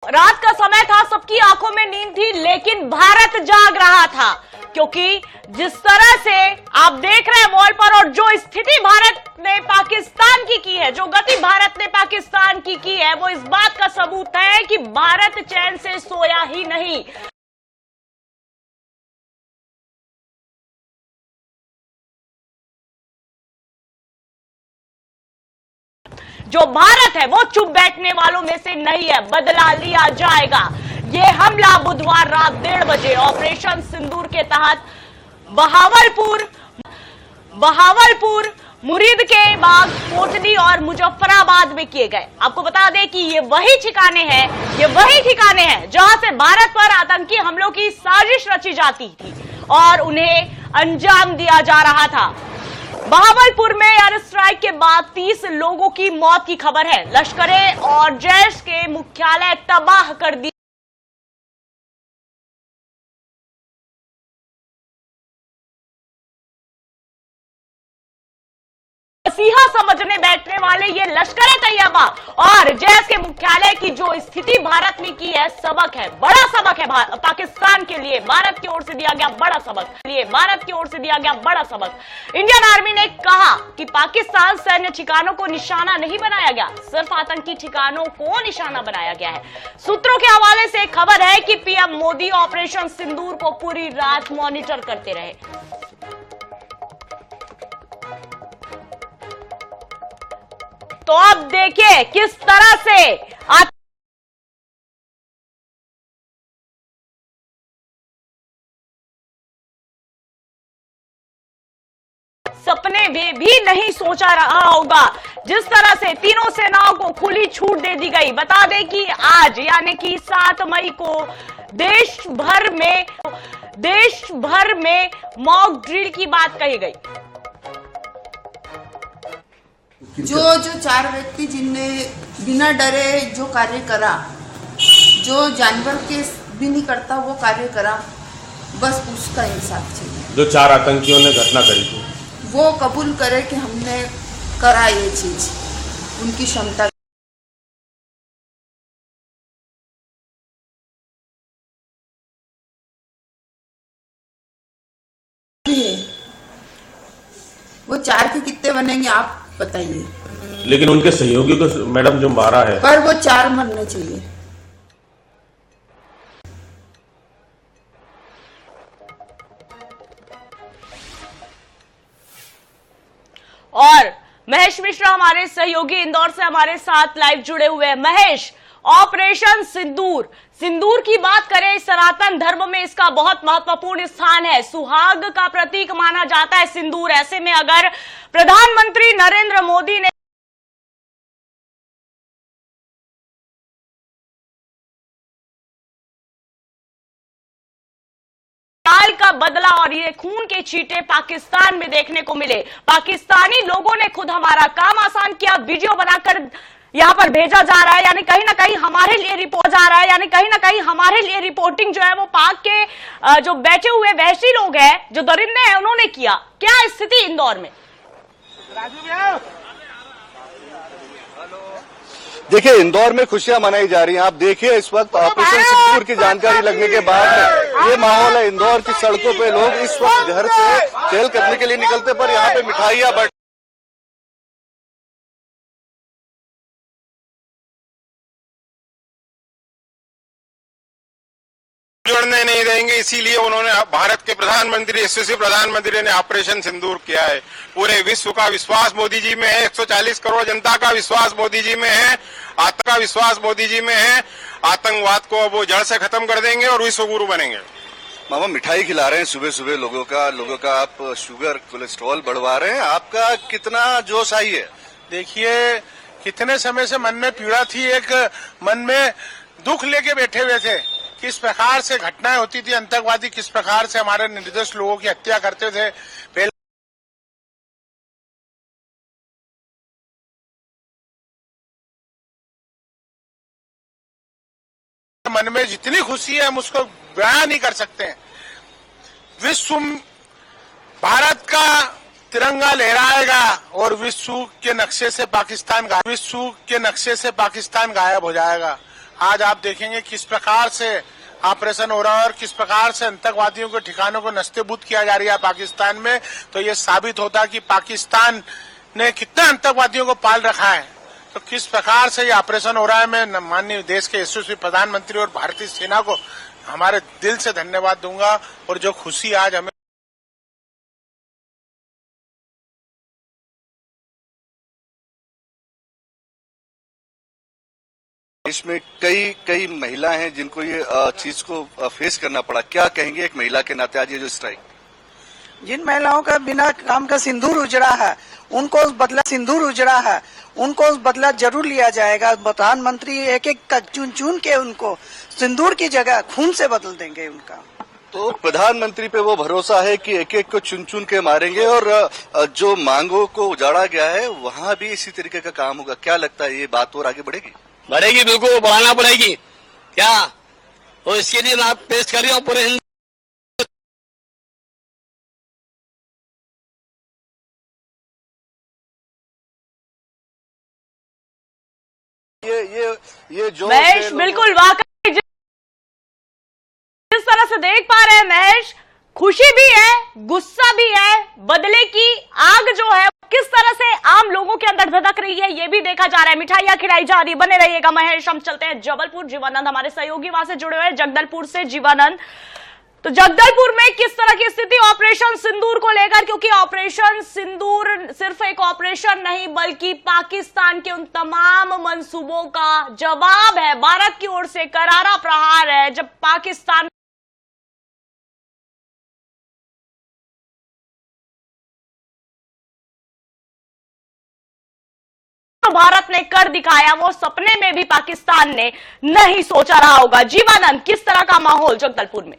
रात का समय था, सबकी आंखों में नींद थी, लेकिन भारत जाग रहा था, क्योंकि जिस तरह से आप देख रहे हैं वॉल पर और जो स्थिति भारत ने पाकिस्तान की है, जो गति भारत ने पाकिस्तान की है, वो इस बात का सबूत है कि भारत चैन से सोया ही नहीं। जो भारत है वो चुप बैठने वालों में से नहीं है, बदला लिया जाएगा। ये हमला बुधवार रात 1:30 बजे ऑपरेशन सिंदूर के तहत बहावलपुर, मुरीद के बाग, कोटली और मुजफ्फराबाद में किए गए। आपको बता दें कि ये वही ठिकाने हैं जहां से भारत पर आतंकी हमलों की साजिश रची जाती थी और उन्हें अंजाम दिया जा रहा था। बहावलपुर में एयर स्ट्राइक के बाद 30 लोगों की मौत की खबर है। लश्करे और जैश के मुख्यालय तबाह कर दिए। मसीहा समझने बैठने वाले ये लश्कर तैयबा और जैश के मुख्यालय की जो स्थिति भारत में की है, सबक है, बड़ा सबक है पाकिस्तान के लिए। भारत की ओर से दिया गया बड़ा सबक। इंडियन आर्मी ने कहा कि पाकिस्तान सैन्य ठिकानों को निशाना नहीं बनाया गया, सिर्फ आतंकी ठिकानों को निशाना बनाया गया है। सूत्रों के हवाले से खबर है कि पीएम मोदी ऑपरेशन सिंदूर को पूरी रात मॉनिटर करते रहे। तो अब देखिए किस तरह से सपने में भी नहीं सोचा रहा होगा, जिस तरह से तीनों सेनाओं को खुली छूट दे दी गई। बता दें कि आज यानी कि 7 मई को देश भर में मॉक ड्रिल की बात कही गई। जो 4 व्यक्ति जिनने बिना डरे जो कार्य करा, जो जानवर के भी नहीं करता वो कार्य करा, बस उसका इंसाफ चाहिए। जो 4 आतंकियों ने घटना करी थी वो कबूल करे कि हमने करा ये चीज, उनकी क्षमता। वो 4 के कितने बनेंगे आप बताइए। लेकिन उनके सहयोगी को मैडम जो मारा है, पर वो 4 मरने चाहिए। और महेश मिश्रा हमारे सहयोगी इंदौर से हमारे साथ लाइव जुड़े हुए हैं। महेश, ऑपरेशन सिंदूर की बात करें, सनातन धर्म में इसका बहुत महत्वपूर्ण स्थान है। सुहाग का प्रतीक माना जाता है सिंदूर। ऐसे में अगर प्रधानमंत्री नरेंद्र मोदी ने का बदला और ये खून के छींटे पाकिस्तान में देखने को मिले, पाकिस्तानी लोगों ने खुद हमारा काम आसान किया, वीडियो बनाकर यहां पर भेजा जा रहा है, यानी कहीं ना कहीं हमारे लिए रिपोर्ट जा रहा है, यानी कहीं ना कहीं हमारे लिए रिपोर्टिंग जो है वो पाक के जो बैठे हुए वहशी लोग हैं, जो दरिंदे हैं, उन्होंने किया। क्या स्थिति इंदौर में? देखिए, इंदौर में खुशियां मनाई जा रही हैं। आप देखिए, इस वक्त ऑपरेशन सिंदूर की जानकारी लगने के बाद ये माहौल है। इंदौर की सड़कों पे लोग इस वक्त घर से खेल करने के लिए निकलते, पर यहाँ पे मिठाइयां बट जोड़ने नहीं देंगे, इसीलिए उन्होंने भारत के प्रधानमंत्री, यशस्वी प्रधानमंत्री ने ऑपरेशन सिंदूर किया है। पूरे विश्व का विश्वास मोदी जी में है, 140 करोड़ जनता का विश्वास मोदी जी में है, आतंकवाद को वो जड़ से खत्म कर देंगे और विश्व गुरु बनेंगे। मामा मिठाई खिला रहे हैं सुबह सुबह लोगों का आप शुगर कोलेस्ट्रॉल बढ़वा रहे हैं, आपका कितना जोश आई है? देखिए, कितने समय से मन में पीड़ा थी, एक मन में दुख लेके बैठे हुए थे। किस प्रकार से घटनाएं होती थी, आतंकवादी किस प्रकार से हमारे निर्दोष लोगों की हत्या करते थे। पहले मन में जितनी खुशी है हम उसको बयान नहीं कर सकते हैं। विश्व भारत का तिरंगा लहराएगा और विश्व के नक्शे से पाकिस्तान गायब हो जाएगा। आज आप देखेंगे किस प्रकार से ऑपरेशन हो रहा है और किस प्रकार से आतंकवादियों के ठिकानों को नस्तेबूद किया जा रहा है पाकिस्तान में। तो ये साबित होता है कि पाकिस्तान ने कितना आतंकवादियों को पाल रखा है। तो किस प्रकार से ये ऑपरेशन हो रहा है, मैं माननीय देश के यशस्वी प्रधानमंत्री और भारतीय सेना को हमारे दिल से धन्यवाद दूंगा। और जो खुशी आज हमें देश में कई महिला हैं जिनको ये चीज को फेस करना पड़ा। क्या कहेंगे एक महिला के नाते आज ये जो स्ट्राइक? जिन महिलाओं का बिना काम का सिंदूर उजड़ा है, उनको उस बदला सिंदूर उजड़ा है, उनको उस बदला जरूर लिया जाएगा। प्रधानमंत्री एक एक चुन चुन के उनको सिंदूर की जगह खून से बदल देंगे उनका। तो प्रधानमंत्री पे वो भरोसा है कि एक एक को चुन चुन के मारेंगे और जो मांगों को उजाड़ा गया है वहाँ भी इसी तरीके का काम होगा। क्या लगता है ये बात और आगे बढ़ेगी? बढ़ेगी, बिल्कुल बढ़ाना पड़ेगी। क्या तो इसके लिए मैं पेश कर रही हूँ पूरे ये जो महेश, बिल्कुल वाकई जिस तरह से देख पा रहे हैं महेश, खुशी भी है, गुस्सा भी है, बदले की आग जो है किस तरह से आम लोगों के अंदर धधक रही है ये भी देखा जा रहा है। मिठाइयां खिलाई जा रही। बने रहिएगा महेश। हम चलते हैं जबलपुर। जीवानंद हमारे सहयोगी वहां से जुड़े हुए हैं जगदलपुर से। जीवानंद, तो जगदलपुर में किस तरह की स्थिति ऑपरेशन सिंदूर को लेकर, क्योंकि ऑपरेशन सिंदूर सिर्फ एक ऑपरेशन नहीं बल्कि पाकिस्तान के उन तमाम मंसूबों का जवाब है। भारत की ओर से करारा प्रहार है। जब पाकिस्तान भारत ने कर दिखाया, वो सपने में भी पाकिस्तान ने नहीं सोचा रहा होगा। जीवानंद, किस तरह का माहौल जगदलपुर में?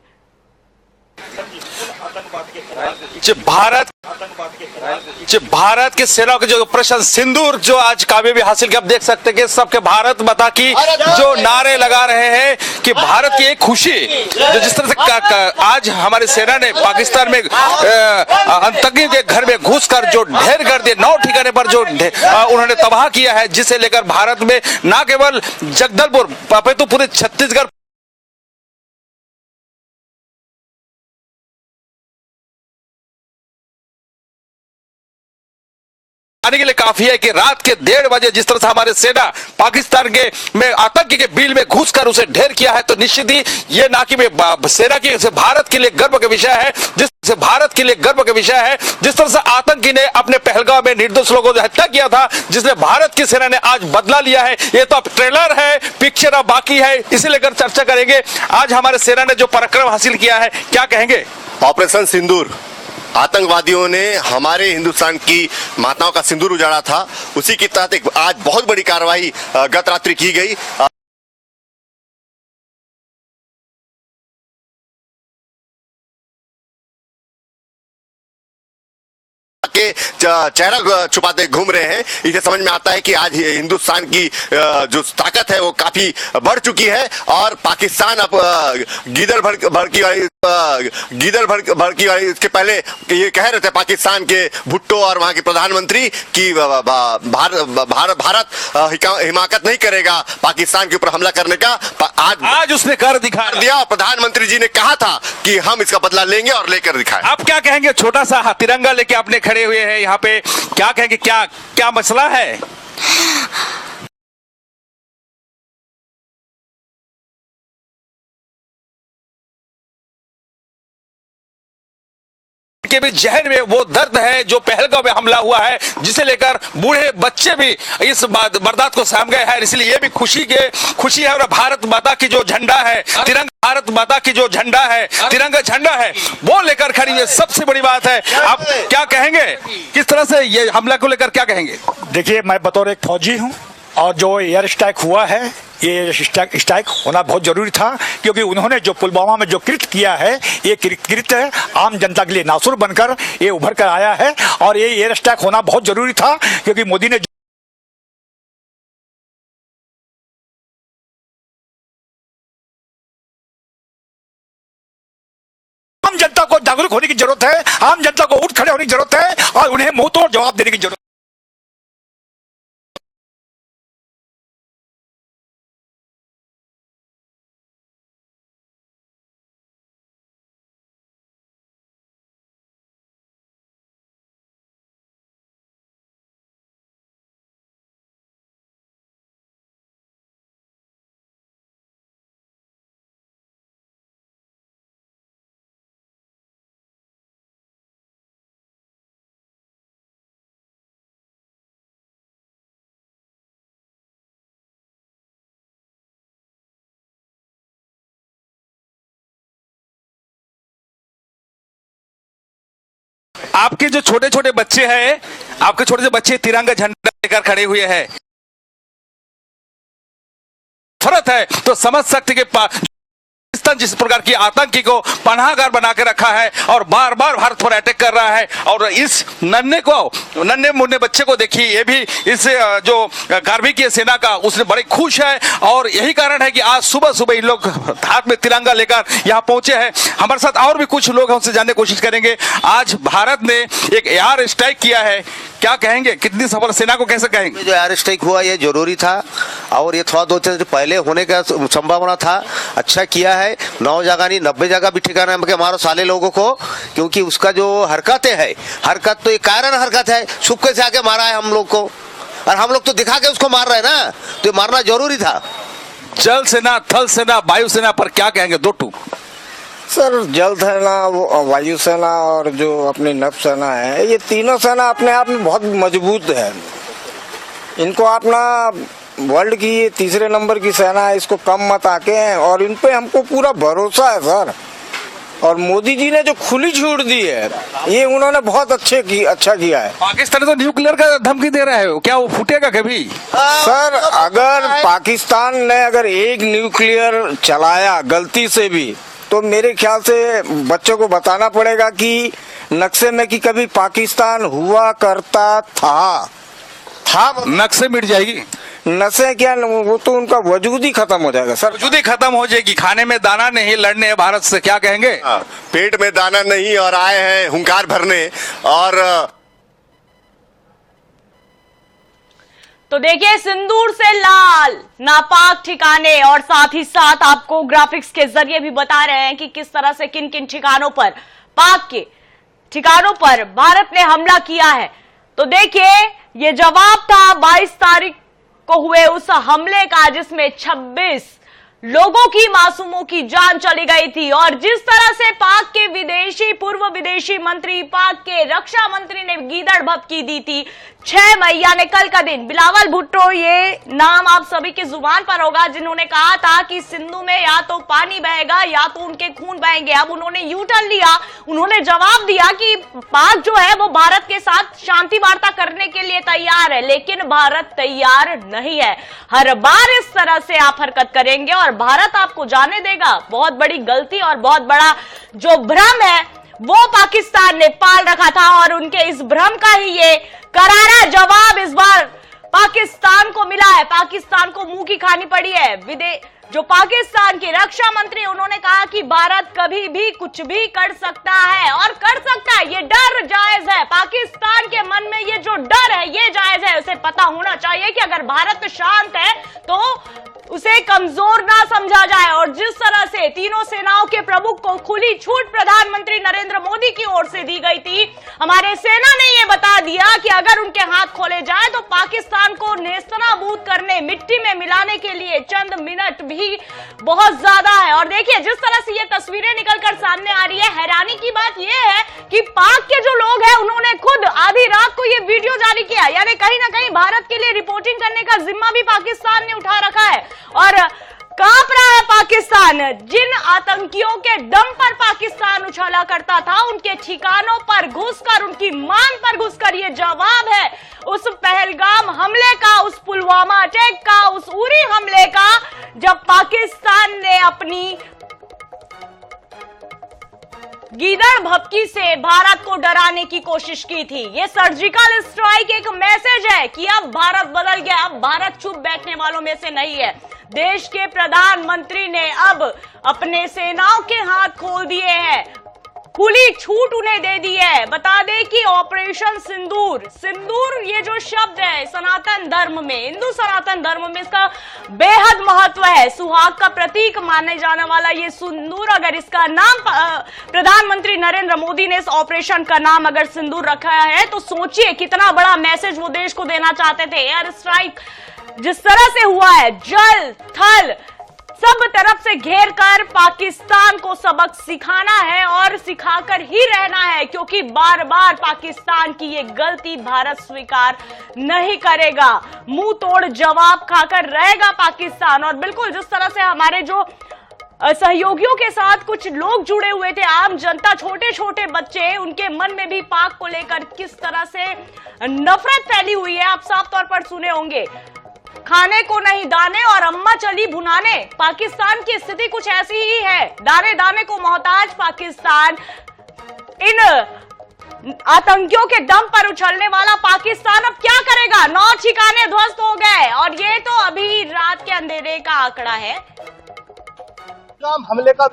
भारत के सेना के जो ऑपरेशन सिंदूर जो आज कामयाबी हासिल की, आप देख सकते हैं कि सबके भारत माता की जो नारे लगा रहे हैं कि भारत की एक खुशी जो जिस तरह से आज हमारी सेना ने पाकिस्तान में आतंकी के घर में घुसकर जो ढेर कर दिए, 9 ठिकाने पर जो उन्होंने तबाह किया है, जिसे लेकर भारत में न केवल जगदलपुर अपितु पूरे छत्तीसगढ़ आने के लिए काफी है कि रात के 1:30 बजे जिस तरह से हमारे सेना पाकिस्तान के में आतंकी के बिल में घुसकर उसे ढेर किया है, तो निश्चित ही ये ना कि सेना की भारत के लिए गर्व का विषय है। जिस तरह से आतंकी ने अपने पहलगाम में निर्दोष लोगों को हत्या किया था, जिसने भारत की सेना ने आज बदला लिया है। ये तो अब ट्रेलर है, पिक्चर अब बाकी है, इसे लेकर चर्चा करेंगे। आज हमारे सेना ने जो पराक्रम हासिल किया है, क्या कहेंगे? ऑपरेशन सिंदूर, आतंकवादियों ने हमारे हिंदुस्तान की माताओं का सिंदूर उजाड़ा था, उसी के तहत एक आज बहुत बड़ी कार्रवाई गत रात्रि की गई। के चेहरा छुपाते घूम रहे हैं। इसे समझ में आता है कि आज हिंदुस्तान की जो ताकत है वो काफी बढ़ चुकी है और पाकिस्तान अब गीदड़ भड़की वाली इसके पहले ये कह रहे थे पाकिस्तान के भुट्टो और वहां के प्रधानमंत्री कि भारत हिमाकत नहीं करेगा पाकिस्तान के ऊपर हमला करने का। आज उसने कर दिया। प्रधानमंत्री जी ने कहा था कि हम इसका बदला लेंगे और लेकर दिखाए। आप क्या कहेंगे? छोटा सा तिरंगा लेके आपने खड़े हुए हैं यहाँ पे, क्या कहेंगे? क्या मसला है? के भी जहन में वो दर्द है जो पहलगाम में हमला हुआ है, जिसे लेकर बूढ़े बच्चे भी इस बर्दाश्त को साम गए हैं। इसलिए ये भी खुशी है और भारत माता की जो झंडा है तिरंगा, भारत माता की जो झंडा है तिरंगा झंडा है, वो लेकर खड़ी है। सबसे बड़ी बात है। आप क्या कहेंगे? किस तरह से ये हमला को लेकर क्या कहेंगे? देखिए, मैं बतौर एक फौजी हूँ और जो एयर स्ट्राइक हुआ है, ये स्ट्राइक होना बहुत जरूरी था, क्योंकि उन्होंने जो पुलवामा में जो कृत्य किया है, ये कृत्य आम जनता के लिए नासुर बनकर ये उभर कर आया है और ये एयर स्ट्राइक होना बहुत जरूरी था, क्योंकि मोदी ने आम जनता को जागरूक होने की जरूरत है, आम जनता को उठ खड़े होने की जरूरत है और उन्हें मुंह तोड़ जवाब देने की जरूरत है। आपके जो छोटे छोटे बच्चे हैं, आपके छोटे छोटे बच्चे तिरंगा झंडा लेकर खड़े हुए हैं, फर्क है तो समझ सकते कि पाकिस्तान जिस प्रकार की आतंकी को पनाहगार बना के रखा है और बार बार भारत पर अटैक कर रहा है। और इस नन्हे मुन्ने बच्चे को देखिए, ये भी इस जो कार्मिकीय सेना का, उसने बड़े खुश है और यही कारण है कि आज सुबह सुबह इन लोग हाथ में तिरंगा लेकर यहाँ पहुंचे हैं। हमारे साथ और भी कुछ लोग हैं, उनसे जानने की कोशिश करेंगे। आज भारत ने एक एयर स्ट्राइक किया है, क्या कहेंगे, कितनी सफल सेना को कैसे कहेंगे? जो एयर स्ट्राइक हुआ ये जरूरी था और ये थोड़ा 2 दिन पहले होने का संभावना था। अच्छा किया है, 9 जगह नहीं 90 जगह भी ठिकाना है मारो साले लोगों को, क्योंकि उसका जो हरकतें है, हरकत तो एक कारण हरकत है, छुपके से आके मारा है हम लोग को और हम लोग तो दिखा के उसको मार रहे हैं ना, तो ये मारना जरूरी था। जल सेना, थल सेना, वायु सेना पर क्या कहेंगे? 2 टूक सर, जल सेना, वायु सेना और जो अपनी नभ सेना है, ये तीनों सेना अपने आप में बहुत मजबूत है। इनको अपना वर्ल्ड की ये 3रे नंबर की सेना है, इसको कम मत आके हैं और इन पे हमको पूरा भरोसा है सर। और मोदी जी ने जो खुली छूट दी है, ये उन्होंने बहुत अच्छा किया है। पाकिस्तान तो न्यूक्लियर का धमकी दे रहा है, क्या वो फूटेगा कभी? सर, अगर पाकिस्तान ने अगर एक न्यूक्लियर चलाया गलती से भी, तो मेरे ख्याल से बच्चों को बताना पड़ेगा कि नक्शे में कि कभी पाकिस्तान हुआ करता था नक्शे मिट जाएगी। नशे क्या, वो तो उनका वजूद ही खत्म हो जाएगा सर। वजूद ही खत्म हो जाएगी। खाने में दाना नहीं, लड़ने हैं भारत से, क्या कहेंगे? पेट में दाना नहीं और आए हैं हुंकार भरने। और तो देखिए, सिंदूर से लाल नापाक ठिकाने, और साथ ही साथ आपको ग्राफिक्स के जरिए भी बता रहे हैं कि किस तरह से किन किन ठिकानों पर, पाक के ठिकानों पर भारत ने हमला किया है। तो देखिए, ये जवाब था 22 तारीख को हुए उस हमले का, जिसमें 26 लोगों की, मासूमों की जान चली गई थी। और जिस तरह से पाक के पूर्व विदेशी मंत्री, पाक के रक्षा मंत्री ने गीदड़ भभकी दी थी 6 मई यानी कल का दिन। बिलावल भुट्टो, ये नाम आप सभी की जुबान पर होगा, जिन्होंने कहा था कि सिंधु में या तो पानी बहेगा या तो उनके खून बहेंगे। अब उन्होंने यू टर्न लिया, उन्होंने जवाब दिया कि पाक जो है वो भारत के साथ शांति वार्ता करने के लिए तैयार है, लेकिन भारत तैयार नहीं है। हर बार इस तरह से आप हरकत करेंगे और भारत आपको जाने देगा। बहुत बड़ी गलती और बहुत बड़ा जो भ्रम है वो पाकिस्तान ने पाल रखा था, और उनके इस भ्रम का ही ये करारा जवाब इस बार पाकिस्तान को मिला है। पाकिस्तान को मुंह की खानी पड़ी है। जो पाकिस्तान के रक्षा मंत्री, उन्होंने कहा कि भारत कभी भी कुछ भी कर सकता है, और कर सकता है, ये डर जायज है। पाकिस्तान के मन में ये जो डर है ये जायज है। उसे पता होना चाहिए कि अगर भारत शांत है तो उसे कमजोर ना समझा जाए। और जिस तरह से तीनों सेनाओं के प्रमुख को खुली छूट प्रधानमंत्री नरेंद्र मोदी की ओर से दी गई थी, हमारे सेना ने यह बता दिया कि अगर उनके हाथ खोले जाए तो पाकिस्तान को नेस्तनाबूद करने, मिट्टी में मिलाने के लिए चंद मिनट भी बहुत ज्यादा है। और देखिए, जिस तरह से ये तस्वीरें निकलकर सामने आ रही है, हैरानी की बात यह है कि पाक के जो लोग हैं उन्होंने खुद आधी रात को ये वीडियो जारी किया, यानी कहीं ना कहीं भारत के लिए रिपोर्टिंग करने का जिम्मा भी पाकिस्तान ने उठा रखा है। और कांप रहा है पाकिस्तान। जिन आतंकियों के दम पर पाकिस्तान उछाला करता था, उनके ठिकानों पर घुसकर, उनकी मान पर घुसकर, ये जवाब है उस पहलगाम हमले का, उस पुलवामा अटैक का, उस उरी हमले का, जब पाकिस्तान ने अपनी गीदड़ भभकी से भारत को डराने की कोशिश की थी। ये सर्जिकल स्ट्राइक एक मैसेज है कि अब भारत बदल गया, अब भारत चुप बैठने वालों में से नहीं है। देश के प्रधानमंत्री ने अब अपने सेनाओं के हाथ खोल दिए हैं, खुली छूट उन्हें दे दी है। बता दें कि ऑपरेशन सिंदूर, सिंदूर ये जो शब्द है सनातन धर्म में, हिंदू सनातन धर्म में इसका बेहद महत्व है। सुहाग का प्रतीक माने जाने वाला ये सिंदूर, अगर इसका नाम प्रधानमंत्री नरेंद्र मोदी ने इस ऑपरेशन का नाम अगर सिंदूर रखा है, तो सोचिए कितना बड़ा मैसेज वो देश को देना चाहते थे। एयर स्ट्राइक जिस तरह से हुआ है, जल थल सब तरफ से घेर कर पाकिस्तान को सबक सिखाना है और सिखाकर ही रहना है, क्योंकि बार बार पाकिस्तान की ये गलती भारत स्वीकार नहीं करेगा। मुंह तोड़ जवाब खाकर रहेगा पाकिस्तान। और बिल्कुल जिस तरह से हमारे जो सहयोगियों के साथ कुछ लोग जुड़े हुए थे, आम जनता, छोटे छोटे बच्चे, उनके मन में भी पाक को लेकर किस तरह से नफरत फैली हुई है आप साफ तौर पर सुने होंगे। खाने को नहीं दाने और अम्मा चली भुनाने, पाकिस्तान की स्थिति कुछ ऐसी ही है। दाने दाने को मोहताज पाकिस्तान, इन आतंकियों के दम पर उछलने वाला पाकिस्तान अब क्या करेगा? 9 ठिकाने ध्वस्त हो गए और ये तो अभी रात के अंधेरे का आंकड़ा है। हमले का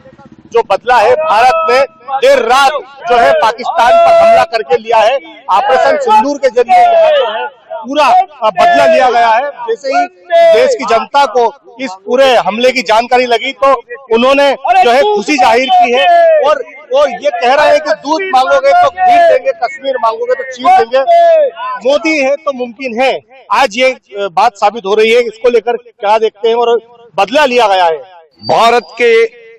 जो बदला है भारत ने देर रात जो है पाकिस्तान पर हमला करके लिया है। ऑपरेशन सिंदूर के जरिए जो है पूरा बदला लिया गया है। जैसे ही देश की जनता को इस पूरे हमले की जानकारी लगी तो उन्होंने जो है खुशी जाहिर की है और वो ये कह रहे हैं कि दूध मांगोगे तो खीर देंगे, कश्मीर मांगोगे तो चीर देंगे, मोदी है तो मुमकिन है। आज ये बात साबित हो रही है, इसको लेकर क्या देखते हैं और बदला लिया गया है। भारत के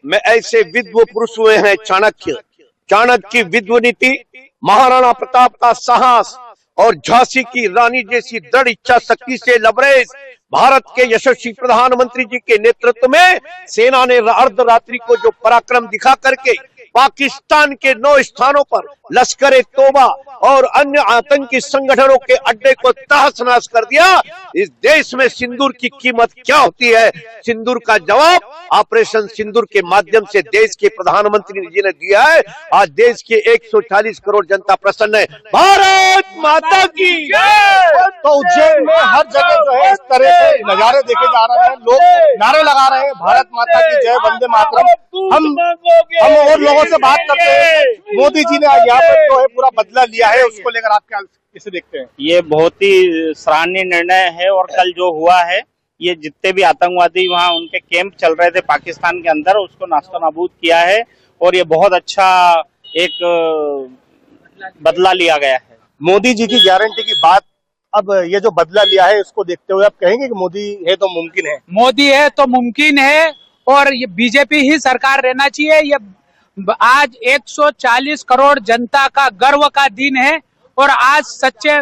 में ऐसे विद्व पुरुष हुए हैं चाणक्य की विद्व नीति, महाराणा प्रताप का साहस और झांसी की रानी जैसी दृढ़ इच्छा शक्ति से लबरेज भारत के यशस्वी प्रधानमंत्री जी के नेतृत्व में सेना ने अर्धरात्रि को जो पराक्रम दिखा करके पाकिस्तान के 9 स्थानों पर लश्कर तोबा और अन्य आतंकी संगठनों के अड्डे को तहस नहस कर दिया। इस देश में सिंदूर की कीमत क्या होती है? सिंदूर का जवाब ऑपरेशन सिंदूर के माध्यम से देश के प्रधानमंत्री जी ने दिया है। आज देश के 140 करोड़ जनता प्रसन्न है। भारत माता की जय। तो उज्जैन में हर जगह जो है इस तरह से नजारे देखे जा रहे हैं, लोग नारे लगा रहे हैं, भारत माता की जय, वंदे मातरम। हम और लोगों से बात करते हैं। मोदी जी ने यहाँ पर जो है पूरा बदला लिया है, उसको लेकर आप क्या कैसे देखते हैं? ये बहुत ही सराहनीय निर्णय है और कल जो हुआ है, ये जितने भी आतंकवादी वहाँ उनके कैंप चल रहे थे पाकिस्तान के अंदर, उसको नाश्ता नाबूद किया है और ये बहुत अच्छा एक बदला लिया गया है। मोदी जी की गारंटी की बात, अब ये जो बदला लिया है इसको देखते हुए आप कहेंगे कि मोदी है तो मुमकिन है? मोदी है तो मुमकिन है और ये बीजेपी ही सरकार रहना चाहिए। ये आज 140 करोड़ जनता का गर्व का दिन है और आज सच्चे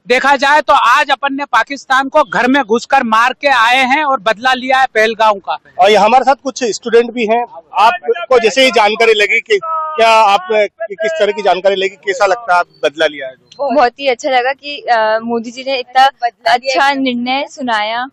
देखा जाए तो आज अपन ने पाकिस्तान को घर में घुसकर मार के आए हैं और बदला लिया है पहलगाम का। और ये हमारे साथ कुछ स्टूडेंट भी हैं। आपको जैसे ही जानकारी लगी कि क्या आप किस तरह की जानकारी लगी, कैसा लगता है बदला लिया है? बहुत ही अच्छा लगा कि मोदी जी ने इतना अच्छा निर्णय सुनाया।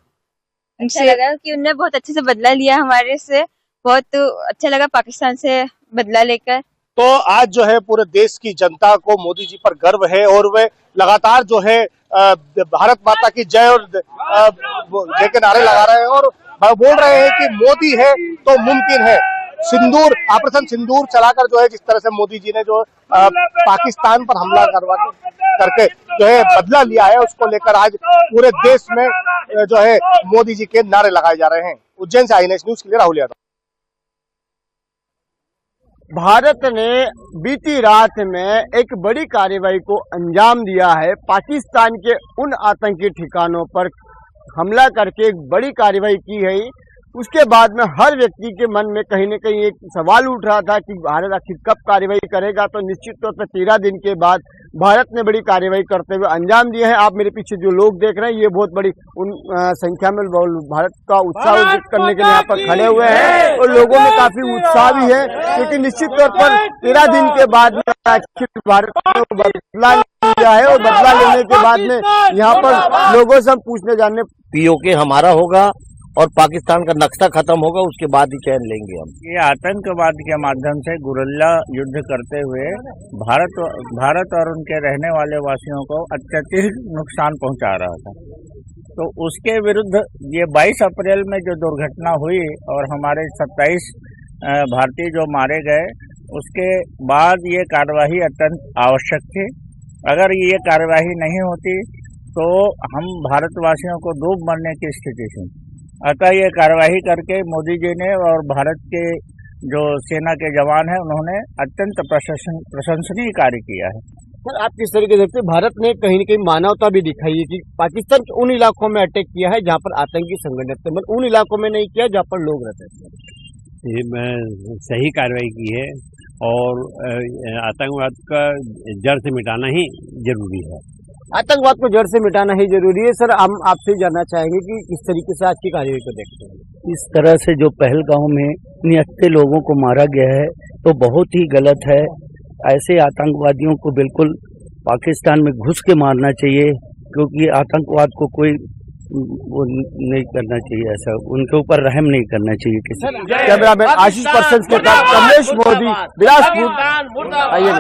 अच्छा लगा कि उन्होंने बहुत अच्छे से बदला लिया हमारे से, बहुत अच्छा लगा पाकिस्तान से बदला लेकर। तो आज जो है पूरे देश की जनता को मोदी जी पर गर्व है और वे लगातार जो है भारत माता की जय और जय के नारे लगा रहे हैं और बोल रहे हैं कि मोदी है तो मुमकिन है। सिंदूर, ऑपरेशन सिंदूर चलाकर जो है जिस तरह से मोदी जी ने जो पाकिस्तान पर हमला करके जो है बदला लिया है, उसको लेकर आज पूरे देश में जो है मोदी जी के नारे लगाए जा रहे हैं। उज्जैन से INS न्यूज के लिए राहुल यादव। भारत ने बीती रात में एक बड़ी कार्रवाई को अंजाम दिया है। पाकिस्तान के उन आतंकी ठिकानों पर हमला करके एक बड़ी कार्रवाई की है। उसके बाद में हर व्यक्ति के मन में कहीं न कहीं एक सवाल उठ रहा था कि भारत आखिर कब कार्रवाई करेगा। तो निश्चित तौर पर 13 दिन के बाद भारत ने बड़ी कार्रवाई करते हुए अंजाम दिए हैं। आप मेरे पीछे जो लोग देख रहे हैं, ये बहुत बड़ी संख्या में भारत का उत्साह व्यक्त करने के लिए यहाँ पर खड़े हुए हैं और लोगों में काफी उत्साह भी है, क्योंकि निश्चित तौर पर 13 दिन के बाद भारत ने बदला लिया है और बदला लेने के बाद में यहाँ पर लोगों से हम पूछने जानने POK हमारा होगा और पाकिस्तान का नक्शा खत्म होगा, उसके बाद ही चैन लेंगे हम। ये आतंकवाद के माध्यम से गुरिल्ला युद्ध करते हुए भारत और उनके रहने वाले वासियों को अत्यधिक नुकसान पहुंचा रहा था। तो उसके विरुद्ध ये 22 अप्रैल में जो दुर्घटना हुई और हमारे 27 भारतीय जो मारे गए, उसके बाद ये कार्यवाही अत्यंत आवश्यक थी। अगर ये कार्यवाही नहीं होती तो हम भारतवासियों को डूब मरने की स्थिति थी। अतः ये कार्यवाही करके मोदी जी ने और भारत के जो सेना के जवान हैं, उन्होंने अत्यंत प्रशंसनीय कार्य किया है। सर, आप किस तरीके से देखते हैं? भारत ने कहीं न कहीं मानवता भी दिखाई है कि पाकिस्तान के उन इलाकों में अटैक किया है जहां पर आतंकी संगठन थे, मतलब उन इलाकों में नहीं किया जहां पर लोग रहते थे। ये सही कार्रवाई की है और आतंकवाद का जड़ से मिटाना ही जरूरी है। आतंकवाद को जड़ से मिटाना ही जरूरी है। सर, हम आपसे जानना चाहेंगे कि किस तरीके से आज की कार्रवाई को देखते हैं? इस तरह से जो पहलगाम में निहत्थे लोगों को मारा गया है तो बहुत ही गलत है। ऐसे आतंकवादियों को बिल्कुल पाकिस्तान में घुस के मारना चाहिए, क्योंकि आतंकवाद को कोई वो नहीं करना चाहिए, ऐसा उनके ऊपर रहम नहीं करना चाहिए किसी। कैमरामैन आशीष पर्सन के साथ कमलेश मोदी, बिलासपुर। आइए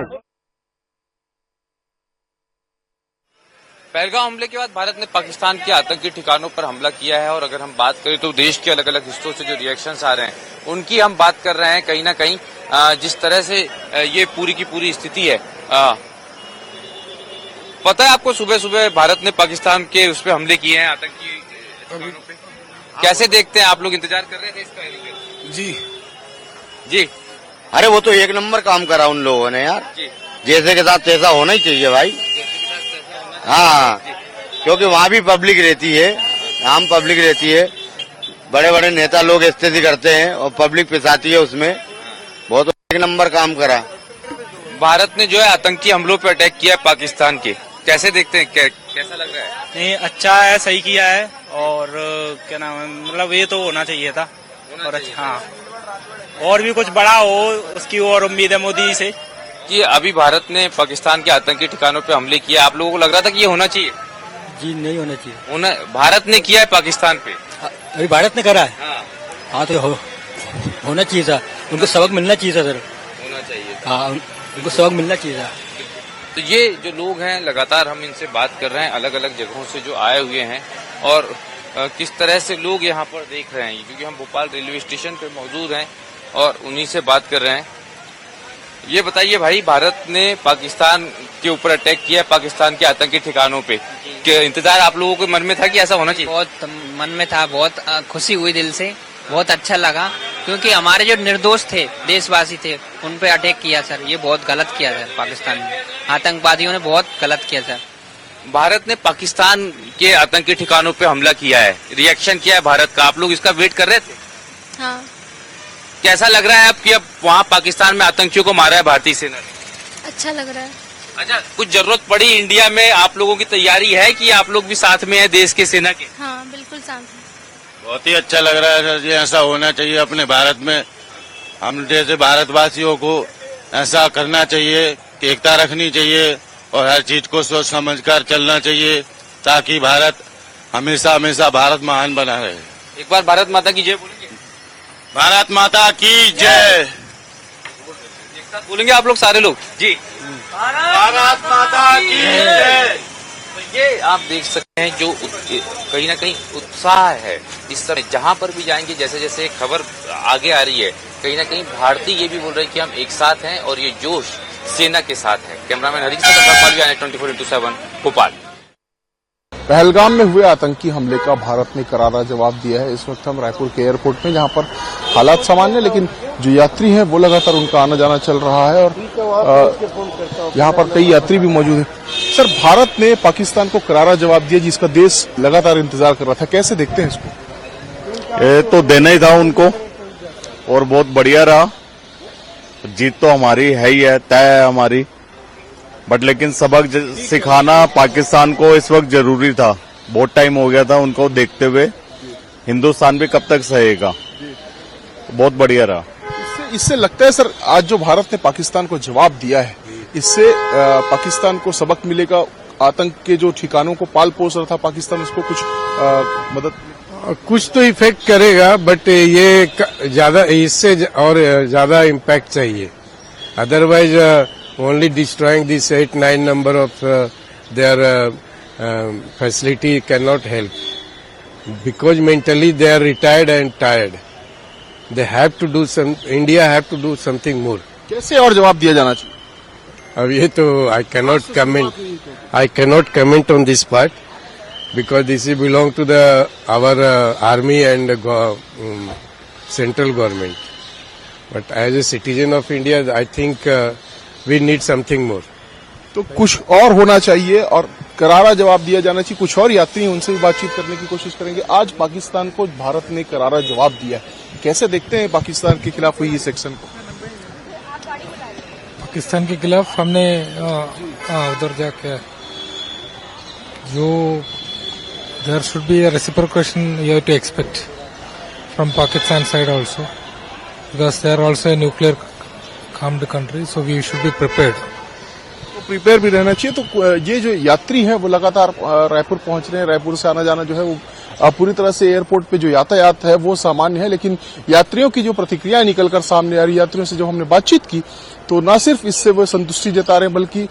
पहलगाम हमले के बाद भारत ने पाकिस्तान के आतंकी ठिकानों पर हमला किया है, और अगर हम बात करें तो देश के अलग अलग हिस्सों से जो रिएक्शंस आ रहे हैं उनकी हम बात कर रहे हैं। कहीं ना कहीं जिस तरह से ये पूरी की पूरी स्थिति है, पता है आपको, सुबह सुबह भारत ने पाकिस्तान के उस पर हमले किए हैं आतंकी ठिकानों पे। कैसे देखते हैं आप लोग? इंतजार कर रहे थे इसका? जी अरे वो तो एक नंबर काम करा उन लोगों ने यार, जैसे के साथ तैसा होना ही चाहिए भाई। हाँ, क्योंकि वहाँ भी पब्लिक रहती है, आम पब्लिक रहती है, बड़े बड़े नेता लोग इस्तेदी करते हैं और पब्लिक पिसाती है उसमें। बहुत एक नंबर काम करा। भारत ने जो है आतंकी हमलों पे अटैक किया है पाकिस्तान के, कैसे देखते हैं? कैसा लग रहा है? नहीं, अच्छा है, सही किया है, और क्या नाम है, मतलब ये तो होना चाहिए था। और अच्छा, हाँ, और भी कुछ बड़ा हो उसकी और उम्मीद है मोदी से। कि अभी भारत ने पाकिस्तान के आतंकी ठिकानों पे हमले किया, आप लोगों को लग रहा था कि ये होना चाहिए? जी नहीं होना चाहिए। भारत ने किया है पाकिस्तान पे, अभी भारत ने करा है। हाँ तो होना चाहिए था, उनको सबक मिलना चाहिए था सर। होना चाहिए, हाँ, उनको सबक मिलना चाहिए था। तो ये जो लोग हैं, लगातार हम इनसे बात कर रहे हैं, अलग अलग जगहों से जो आए हुए हैं, और किस तरह से लोग यहाँ पर देख रहे हैं, क्योंकि हम भोपाल रेलवे स्टेशन पे मौजूद हैं और उन्हीं से बात कर रहे हैं। ये बताइए भाई, भारत ने पाकिस्तान के ऊपर अटैक किया, पाकिस्तान के आतंकी ठिकानों पे, इंतजार आप लोगों के मन में था कि ऐसा होना चाहिए? बहुत मन में था, बहुत खुशी हुई दिल से, बहुत अच्छा लगा, क्योंकि हमारे जो निर्दोष थे, देशवासी थे, उन पे अटैक किया सर, ये बहुत गलत किया सर। पाकिस्तान में आतंकवादियों ने बहुत गलत किया सर। भारत ने पाकिस्तान के आतंकी ठिकानों पे हमला किया है, रिएक्शन किया है भारत का, आप लोग इसका वेट कर रहे थे? हाँ। कैसा लग रहा है अब कि अब वहाँ पाकिस्तान में आतंकियों को मारा है भारतीय सेना ने? अच्छा लग रहा है। अच्छा, कुछ जरूरत पड़ी इंडिया में, आप लोगों की तैयारी है कि आप लोग भी साथ में हैं देश के सेना के? हाँ, बिल्कुल साथ में। बहुत ही अच्छा लग रहा है सर जी, ऐसा होना चाहिए अपने भारत में। हम जैसे भारतवासियों को ऐसा करना चाहिए कि एकता रखनी चाहिए और हर चीज को सोच समझकर चलना चाहिए, ताकि भारत हमेशा हमेशा भारत महान बना रहे। एक बार भारत माता की जय बोलेंगे? भारत माता की जय। एक साथ बोलेंगे आप लोग सारे लोग जी? भारत माता की जय। तो ये आप देख सकते हैं जो कहीं ना कहीं उत्साह है इस समय, जहां पर भी जाएंगे, जैसे जैसे खबर आगे आ रही है, कहीं ना कहीं भारतीय ये भी बोल रहे हैं कि हम एक साथ हैं और ये जोश सेना के साथ है। कैमरामैन हरी के साथ 24/7 भोपाल। पहलगाम में हुए आतंकी हमले का भारत ने करारा जवाब दिया है। इस वक्त हम रायपुर के एयरपोर्ट में, जहां पर हालात सामान्य, लेकिन जो यात्री हैं वो लगातार उनका आना जाना चल रहा है, और यहाँ पर कई यात्री भी मौजूद हैं। सर, भारत ने पाकिस्तान को करारा जवाब दिया जिसका देश लगातार इंतजार कर रहा था, कैसे देखते हैं इसको? ये तो देना ही था उनको, और बहुत बढ़िया रहा। जीत तो हमारी है ही है, तय है हमारी, बट लेकिन सबक सिखाना पाकिस्तान को इस वक्त जरूरी था। बहुत टाइम हो गया था उनको देखते हुए, हिंदुस्तान भी कब तक सहेगा। बहुत बढ़िया रहा। इससे लगता है सर, आज जो भारत ने पाकिस्तान को जवाब दिया है, इससे पाकिस्तान को सबक मिलेगा। आतंक के जो ठिकानों को पाल पोस रहा था पाकिस्तान, उसको कुछ मदद, कुछ तो इफेक्ट करेगा, बट ये ज्यादा, इससे और ज्यादा इम्पैक्ट चाहिए। Otherwise only destroying this 8-9 number of their facility cannot help, because mentally they are retired and tired. They have to do some, India have to do something more. कैसे और जवाब दिया जाना चाहिए? अब ये तो I cannot comment on this part, because this belong to our army and central government. But as a citizen of India, I think we need something more. तो कुछ और होना चाहिए और करारा जवाब दिया जाना चाहिए। कुछ और यात्री हैं, उनसे भी बातचीत करने की कोशिश करेंगे। आज पाकिस्तान को भारत ने करारा जवाब दिया है, कैसे देखते हैं पाकिस्तान के खिलाफ हुई इस एक्शन को? पाकिस्तान के खिलाफ हमने उधर जाके जो there should be a reciprocation you have to expect from Pakistan side also. because they are also a nuclear armed country, so we should be prepared. तो प्रिपेयर भी रहना चाहिए। तो ये जो यात्री हैं वो लगातार रायपुर पहुंच रहे हैं। रायपुर से आना जाना जो है वो पूरी तरह से एयरपोर्ट पे जो यातायात है वो सामान्य है, लेकिन यात्रियों की जो प्रतिक्रिया निकलकर सामने आ रही, यात्रियों से जो हमने बातचीत की तो न सिर्फ इससे वो संतुष्टि जता रहे हैं बल्कि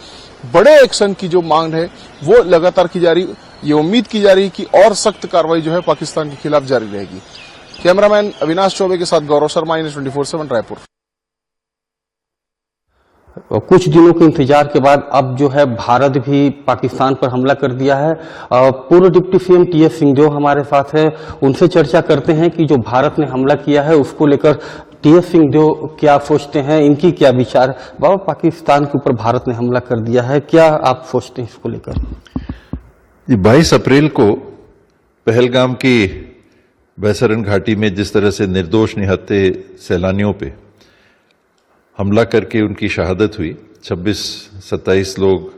बड़े एक्शन की जो मांग है वो लगातार की जा रही। ये उम्मीद की जा रही है कि और सख्त कार्रवाई जो है पाकिस्तान के खिलाफ जारी रहेगी। कैमरामैन अविनाश चौबे के साथ गौरव शर्मा, INS 24/7 रायपुर। कुछ दिनों के इंतजार के बाद अब जो है भारत भी पाकिस्तान पर हमला कर दिया है। पूर्व डिप्टी सीएम TS सिंहदेव हमारे साथ है, उनसे चर्चा करते हैं कि जो भारत ने हमला किया है उसको लेकर TS सिंहदेव क्या सोचते हैं, इनकी क्या विचार। बाबा, पाकिस्तान के ऊपर भारत ने हमला कर दिया है, क्या आप सोचते हैं इसको लेकर? 22 अप्रैल को पहलगाम की बैसरन घाटी में जिस तरह से निर्दोष निहत्थे सैलानियों पे हमला करके उनकी शहादत हुई, 26-27 लोग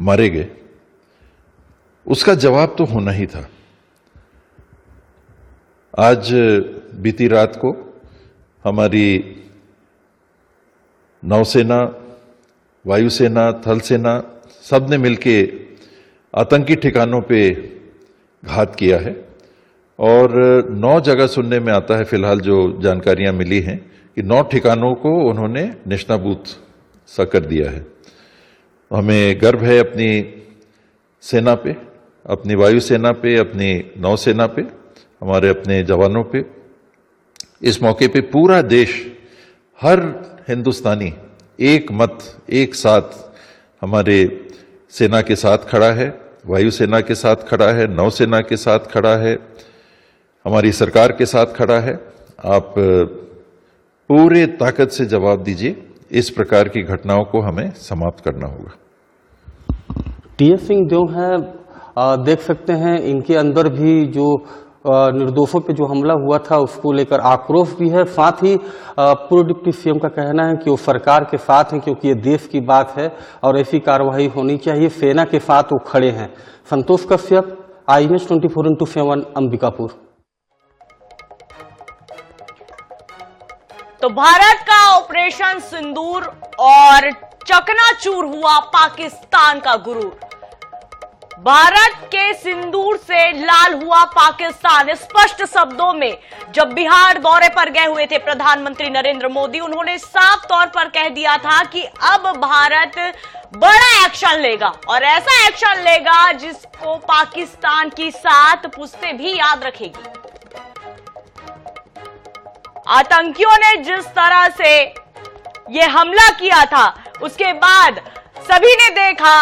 मारे गए, उसका जवाब तो होना ही था। आज बीती रात को हमारी नौसेना, वायुसेना, थल सेना सब ने मिलके आतंकी ठिकानों पे घात किया है और 9 जगह सुनने में आता है, फिलहाल जो जानकारियां मिली हैं कि 9 ठिकानों को उन्होंने नेस्तनाबूद सा कर दिया है। हमें गर्व है अपनी सेना पे, अपनी वायुसेना पे, अपनी नौसेना पे, हमारे अपने जवानों पे। इस मौके पे पूरा देश, हर हिंदुस्तानी एक मत, एक साथ हमारे सेना के साथ खड़ा है, वायुसेना के साथ खड़ा है, नौसेना के साथ खड़ा है, हमारी सरकार के साथ खड़ा है। आप पूरे ताकत से जवाब दीजिए, इस प्रकार की घटनाओं को हमें समाप्त करना होगा। TS सिंहदेव हैं, देख सकते हैं इनके अंदर भी जो निर्दोषों पे जो हमला हुआ था उसको लेकर आक्रोश भी है। साथ ही पूर्व डिप्टी सीएम का कहना है कि वो सरकार के साथ हैं क्योंकि ये देश की बात है और ऐसी कार्रवाई होनी चाहिए, सेना के साथ वो खड़े हैं। संतोष कश्यप, INS 24/7 अंबिकापुर। तो भारत का ऑपरेशन सिंदूर और चकनाचूर हुआ पाकिस्तान का गुरूर। भारत के सिंदूर से लाल हुआ पाकिस्तान। स्पष्ट शब्दों में जब बिहार दौरे पर गए हुए थे प्रधानमंत्री नरेंद्र मोदी, उन्होंने साफ तौर पर कह दिया था कि अब भारत बड़ा एक्शन लेगा और ऐसा एक्शन लेगा जिसको पाकिस्तान की 7 पुश्तें भी याद रखेगी। आतंकियों ने जिस तरह से ये हमला किया था उसके बाद सभी ने देखा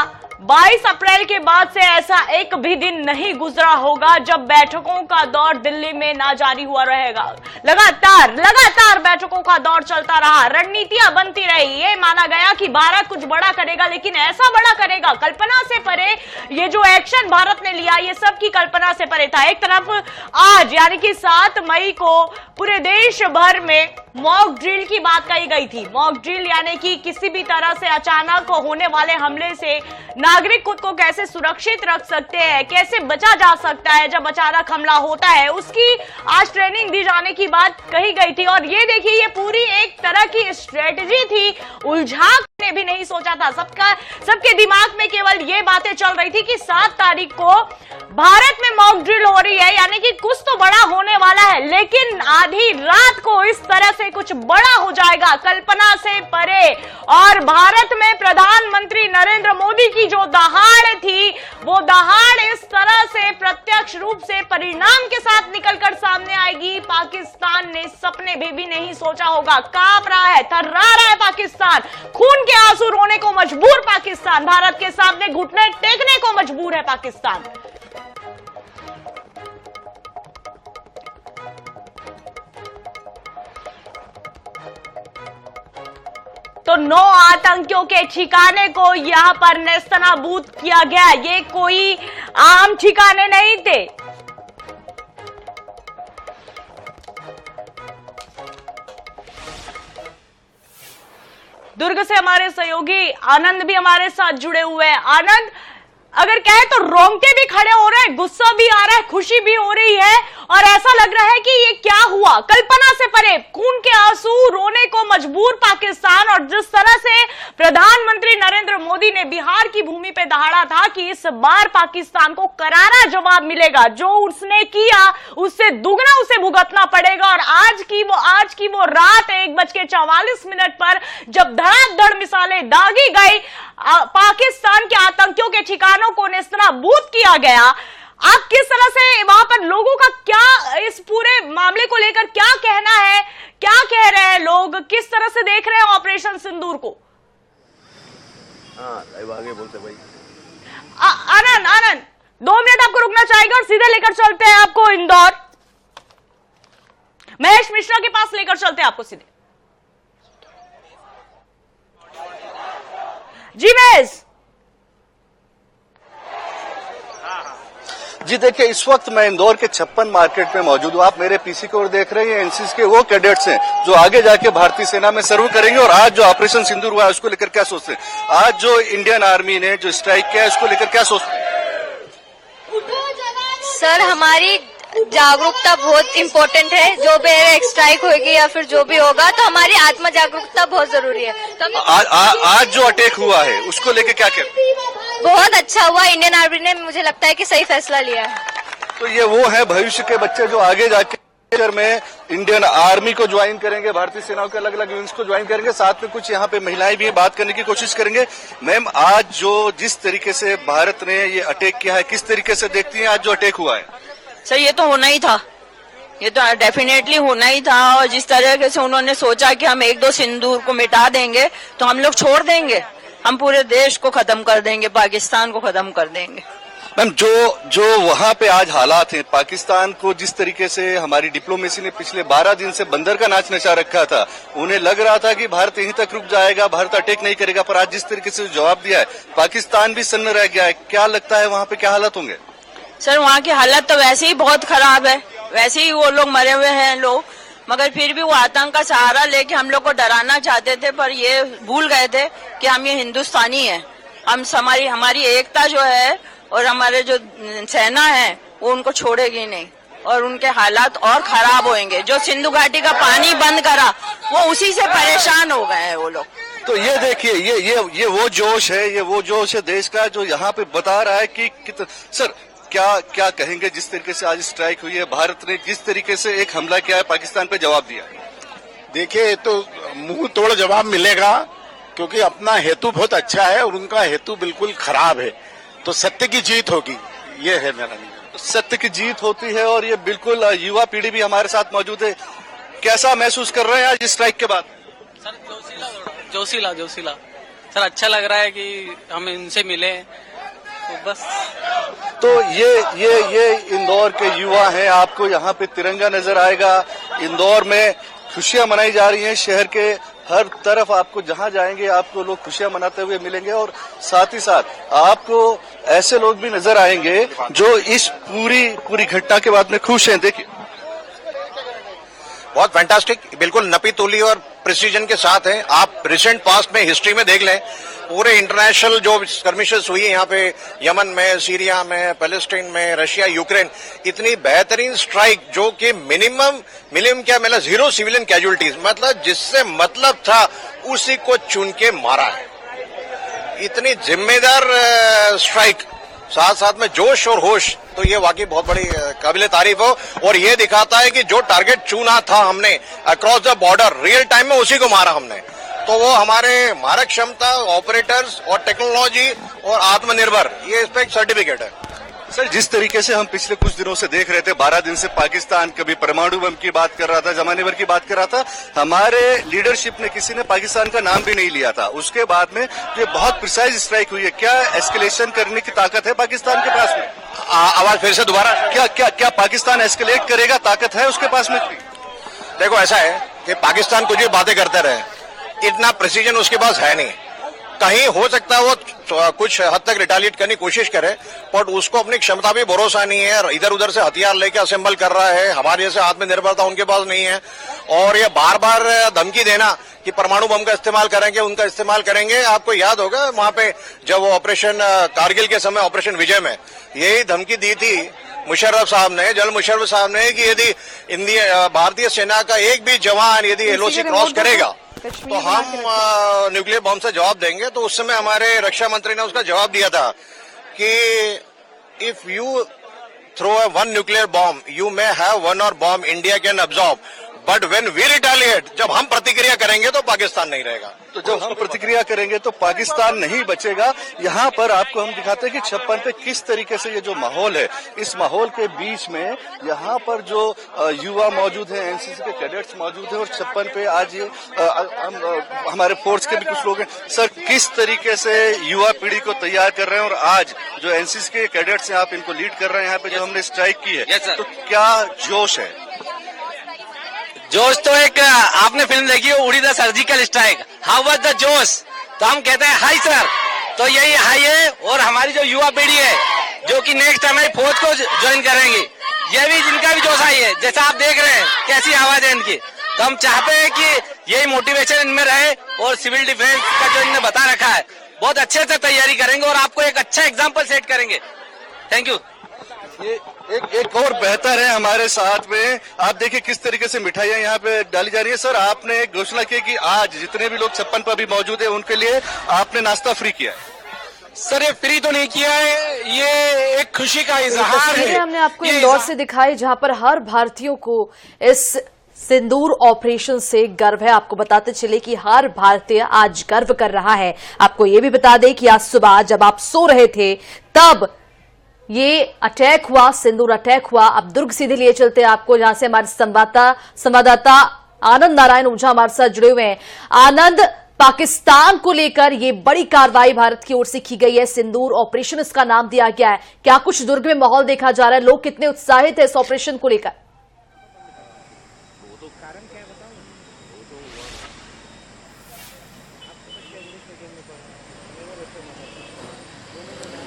22 अप्रैल के बाद से ऐसा एक भी दिन नहीं गुजरा होगा जब बैठकों का दौर दिल्ली में ना जारी हुआ रहेगा। लगातार बैठकों का दौर चलता रहा, रणनीतियां बनती रही। ये माना गया कि भारत कुछ बड़ा करेगा, लेकिन ऐसा बड़ा करेगा कल्पना से परे। ये जो एक्शन भारत ने लिया ये सबकी कल्पना से परे था। एक तरफ आज यानी कि 7 मई को पूरे देश भर में मॉक ड्रिल की बात कही गई थी। मॉक ड्रिल यानी कि किसी भी तरह से अचानक होने वाले हमले से नागरिक खुद को कैसे सुरक्षित रख सकते हैं, कैसे बचा जा सकता है जब अचानक हमला होता है, उसकी आज ट्रेनिंग दी जाने की बात कही गई थी। और ये देखिए, ये पूरी एक तरह की स्ट्रेटजी थी, उलझा ने भी नहीं सोचा था। सबके दिमाग में केवल ये बातें चल रही थी कि 7 तारीख को भारत में मॉक ड्रिल हो रही है, यानी कि कुछ तो बड़ा होने वाला है। लेकिन आधी रात को इस तरह से कुछ बड़ा हो जाएगा, कल्पना से परे। और भारत में प्रधानमंत्री नरेंद्र मोदी की जो दहाड़ थी, वो दहाड़ इस तरह से प्रत्यक्ष रूप से परिणाम के साथ निकलकर सामने आएगी। पाकिस्तान ने सपने में भी नहीं सोचा होगा। कांप रहा है, थर्रा रहा है पाकिस्तान, खून के आंसू रोने को मजबूर पाकिस्तान, भारत के सामने घुटने टेकने को मजबूर है पाकिस्तान। तो 9 आतंकियों के ठिकाने को यहां पर नेस्तनाबूद किया गया। ये कोई आम ठिकाने नहीं थे। दुर्ग से हमारे सहयोगी आनंद भी हमारे साथ जुड़े हुए हैं। आनंद, अगर कहे तो रोंगटे भी खड़े हो रहे हैं, गुस्सा भी आ रहा है, खुशी भी हो रही है और ऐसा लग रहा है कि ये क्या हुआ, कल्पना से परे, खून के आंसू रोने को मजबूर पाकिस्तान। और जिस तरह से प्रधानमंत्री नरेंद्र मोदी ने बिहार की भूमि पे दहाड़ा था कि इस बार पाकिस्तान को करारा जवाब मिलेगा, जो उसने किया उससे दुगना उसे भुगतना पड़ेगा। और आज की वो रात 1:44 पर जब धड़ाधड़ मिसाइलें दागी गई, पाकिस्तान के आतंकियों के ठिकानों को नेस्तनाबूद किया गया। आप किस तरह से वहां पर लोगों का क्या इस पूरे मामले को लेकर क्या कहना है, क्या कह रहे हैं लोग, किस तरह से देख रहे हैं ऑपरेशन सिंदूर को? आगे बोलते भाई। आनंद 2 मिनट आपको रुकना चाहेगा और सीधे लेकर चलते हैं आपको इंदौर। महेश मिश्रा के पास लेकर चलते हैं आपको सीधे। जी महेश। जी देखिए, इस वक्त मैं इंदौर के 56 मार्केट में मौजूद हूँ। आप मेरे पीछे की ओर देख रहे हैं, एनसीसी के वो कैडेट्स हैं जो आगे जाके भारतीय सेना में सर्व करेंगे। और आज जो ऑपरेशन सिंदूर हुआ है उसको लेकर क्या सोचते हैं? आज जो इंडियन आर्मी ने जो स्ट्राइक किया है उसको लेकर क्या सोचते हैं? सर, हमारी जागरूकता बहुत इम्पोर्टेंट है। जो भी स्ट्राइक होगी या फिर जो भी होगा, तो हमारी आत्म जागरूकता बहुत जरूरी है। तो आज जो अटैक हुआ है उसको लेकर क्या कहते हैं? बहुत अच्छा हुआ, इंडियन आर्मी ने मुझे लगता है कि सही फैसला लिया है। तो ये वो है भविष्य के बच्चे जो आगे जाके में इंडियन आर्मी को ज्वाइन करेंगे, भारतीय सेनाओं के अलग अलग यूनिट्स को ज्वाइन करेंगे। साथ में कुछ यहाँ पे महिलाएं भी बात करने की कोशिश करेंगे। मैम, आज जो जिस तरीके से भारत ने ये अटैक किया है, किस तरीके से देखती हैं आज जो अटैक हुआ है? सर, ये तो होना ही था, ये तो डेफिनेटली होना ही था। और जिस तरीके से उन्होंने सोचा कि हम 1-2 सिंदूर को मिटा देंगे तो हम लोग छोड़ देंगे, हम पूरे देश को खत्म कर देंगे, पाकिस्तान को खत्म कर देंगे। मैम, जो वहां पे आज हालात हैं, पाकिस्तान को जिस तरीके से हमारी डिप्लोमेसी ने पिछले 12 दिन से बंदर का नाच नचा रखा था, उन्हें लग रहा था कि भारत यहीं तक रुक जाएगा, भारत अटैक नहीं करेगा, पर आज जिस तरीके से जवाब दिया है, पाकिस्तान भी सन्न रह गया है। क्या लगता है वहां पे क्या हालात होंगे? सर, वहाँ की हालत तो वैसे ही बहुत खराब है, वैसे ही वो लोग मरे हुए हैं लोग, मगर फिर भी वो आतंक का सहारा लेके हम लोग को डराना चाहते थे। पर ये भूल गए थे कि हम ये हिंदुस्तानी हैं, हम हमारी एकता जो है और हमारे जो सेना है वो उनको छोड़ेगी नहीं, और उनके हालात और खराब होंगे। जो सिंधु घाटी का पानी बंद करा वो उसी से परेशान हो गए हैं वो लोग। तो ये देखिए, ये वो जोश है, ये वो जोश है देश का जो यहाँ पे बता रहा है कि सर क्या कहेंगे जिस तरीके से आज स्ट्राइक हुई है, भारत ने जिस तरीके से एक हमला किया है, पाकिस्तान पे जवाब दिया? देखिए, तो मुंह तोड़ जवाब मिलेगा, क्योंकि अपना हेतु बहुत अच्छा है और उनका हेतु बिल्कुल खराब है। तो सत्य की जीत होगी, ये है मेरा नियम। सत्य की जीत होती है और ये बिल्कुल युवा पीढ़ी भी हमारे साथ मौजूद है। कैसा महसूस कर रहे हैं आज स्ट्राइक के बाद? सर, जोशीला सर, अच्छा लग रहा है कि हम इनसे मिले, तो बस। तो ये इंदौर के युवा हैं, आपको यहाँ पे तिरंगा नजर आएगा। इंदौर में खुशियां मनाई जा रही हैं, शहर के हर तरफ आपको जहां जाएंगे आपको लोग खुशियां मनाते हुए मिलेंगे। और साथ ही साथ आपको ऐसे लोग भी नजर आएंगे जो इस पूरी घटना के बाद में खुश हैं। देखिए, बहुत फैंटास्टिक, बिल्कुल नपी तुली और प्रिसीजन के साथ है। आप रिसेंट पास्ट में हिस्ट्री में देख लें, पूरे इंटरनेशनल जो स्कर्मिशेस हुई है यहाँ पे, यमन में, सीरिया में, पैलेस्टाइन में, रशिया, यूक्रेन, इतनी बेहतरीन स्ट्राइक जो कि मिनिमम क्या मिला, 0 सिविलियन कैजुअलिटीज, मतलब जिससे मतलब था उसी को चुन के मारा है। इतनी जिम्मेदार स्ट्राइक, साथ में जोश और होश, तो ये वाकई बहुत बड़ी काबिल तारीफ हो। और ये दिखाता है कि जो टारगेट चुना था हमने across the border, real time में उसी को मारा हमने। तो वो हमारे मारक क्षमता, ऑपरेटर्स और टेक्नोलॉजी और आत्मनिर्भर, ये इस पे एक सर्टिफिकेट है। सर, जिस तरीके से हम पिछले कुछ दिनों से देख रहे थे, 12 दिन से पाकिस्तान कभी परमाणु बम की बात कर रहा था, जमाने भर की बात कर रहा था, हमारे लीडरशिप ने किसी ने पाकिस्तान का नाम भी नहीं लिया था। उसके बाद में ये बहुत प्रिसाइज स्ट्राइक हुई है। क्या एस्केलेशन करने की ताकत है पाकिस्तान के पास में? आवाज फिर से दोबारा। क्या पाकिस्तान एस्केलेट करेगा? ताकत है उसके पास में? देखो, ऐसा है कि पाकिस्तान कुछ भी बातें करते रहे, इतना प्रिसीजन उसके पास है नहीं। कहीं हो सकता है वो कुछ हद तक रिटालिएट करने की कोशिश करे, बट उसको अपनी क्षमता पे भरोसा नहीं है। इधर उधर से हथियार लेके असेंबल कर रहा है, हमारे जैसे आत्मनिर्भरता उनके पास नहीं है। और ये बार बार धमकी देना कि परमाणु बम का इस्तेमाल करेंगे, उनका इस्तेमाल करेंगे। आपको याद होगा वहां पे जब वो ऑपरेशन कारगिल के समय, ऑपरेशन विजय में यही धमकी दी थी मुशर्रफ साहब ने, जनरल मुशर्रफ साहब ने, कि यदि भारतीय सेना का एक भी जवान यदि एलओसी क्रॉस करेगा तो हम न्यूक्लियर बॉम्ब से जवाब देंगे। तो उस समय हमारे रक्षा मंत्री ने उसका जवाब दिया था कि if you throw one nuclear bomb you may have one और bomb India can absorb, but when we retaliate, जब हम प्रतिक्रिया करेंगे तो पाकिस्तान नहीं रहेगा। तो जब हम प्रतिक्रिया करेंगे तो पाकिस्तान नहीं बचेगा। यहाँ पर आपको हम दिखाते हैं कि 56 पे किस तरीके से ये जो माहौल है, इस माहौल के बीच में यहाँ पर जो युवा मौजूद हैं, एनसीसी के कैडेट्स मौजूद हैं, और 56 पे आज ये हमारे फोर्स के भी कुछ लोग हैं। सर, किस तरीके से युवा पीढ़ी को तैयार कर रहे हैं, और आज जो एनसीसी के कैडेट्स हैं आप इनको लीड कर रहे हैं यहाँ पे जो हमने स्ट्राइक की है, तो क्या जोश है? जोश तो एक आपने फिल्म देखी हो उड़ी the surgical strike, how was the जोश, तो हम कहते हैं हाई सर। तो यही हाई है, और हमारी जो युवा पीढ़ी है जो कि नेक्स्ट हमारी फौज को ज्वाइन करेंगे, ये भी जिनका भी जोश आई है, जैसा आप देख रहे हैं कैसी आवाज है इनकी। तो हम चाहते हैं कि यही मोटिवेशन इनमें रहे, और सिविल डिफेंस का जो इन्होंने बता रखा है बहुत अच्छे से तैयारी करेंगे और आपको एक अच्छा एग्जाम्पल सेट करेंगे। Thank you. ये एक और बेहतर है हमारे साथ में, आप देखिए किस तरीके से मिठाइयाँ यहाँ पे डाली जा रही है। सर, आपने एक घोषणा की कि आज जितने भी लोग 56 पर भी मौजूद है उनके लिए आपने नाश्ता फ्री किया है। सर, ये फ्री तो नहीं किया है, ये एक खुशी का इजहार है। हमने आपको इंदौर से दिखाई, जहां पर हर भारतीयों को इस सिंदूर ऑपरेशन से गर्व है। आपको बताते चले कि हर भारतीय आज गर्व कर रहा है। आपको ये भी बता दें कि आज सुबह जब आप सो रहे थे तब ये अटैक हुआ, सिंदूर अटैक हुआ। अब दुर्ग सीधे लिए चलते हैं आपको, जहां से हमारे संवाददाता आनंद नारायण ओझा हमारे साथ जुड़े हुए हैं। आनंद, पाकिस्तान को लेकर ये बड़ी कार्रवाई भारत की ओर से की गई है, सिंदूर ऑपरेशन इसका नाम दिया गया है। क्या कुछ दुर्ग में माहौल देखा जा रहा है, लोग कितने उत्साहित है इस ऑपरेशन को लेकर?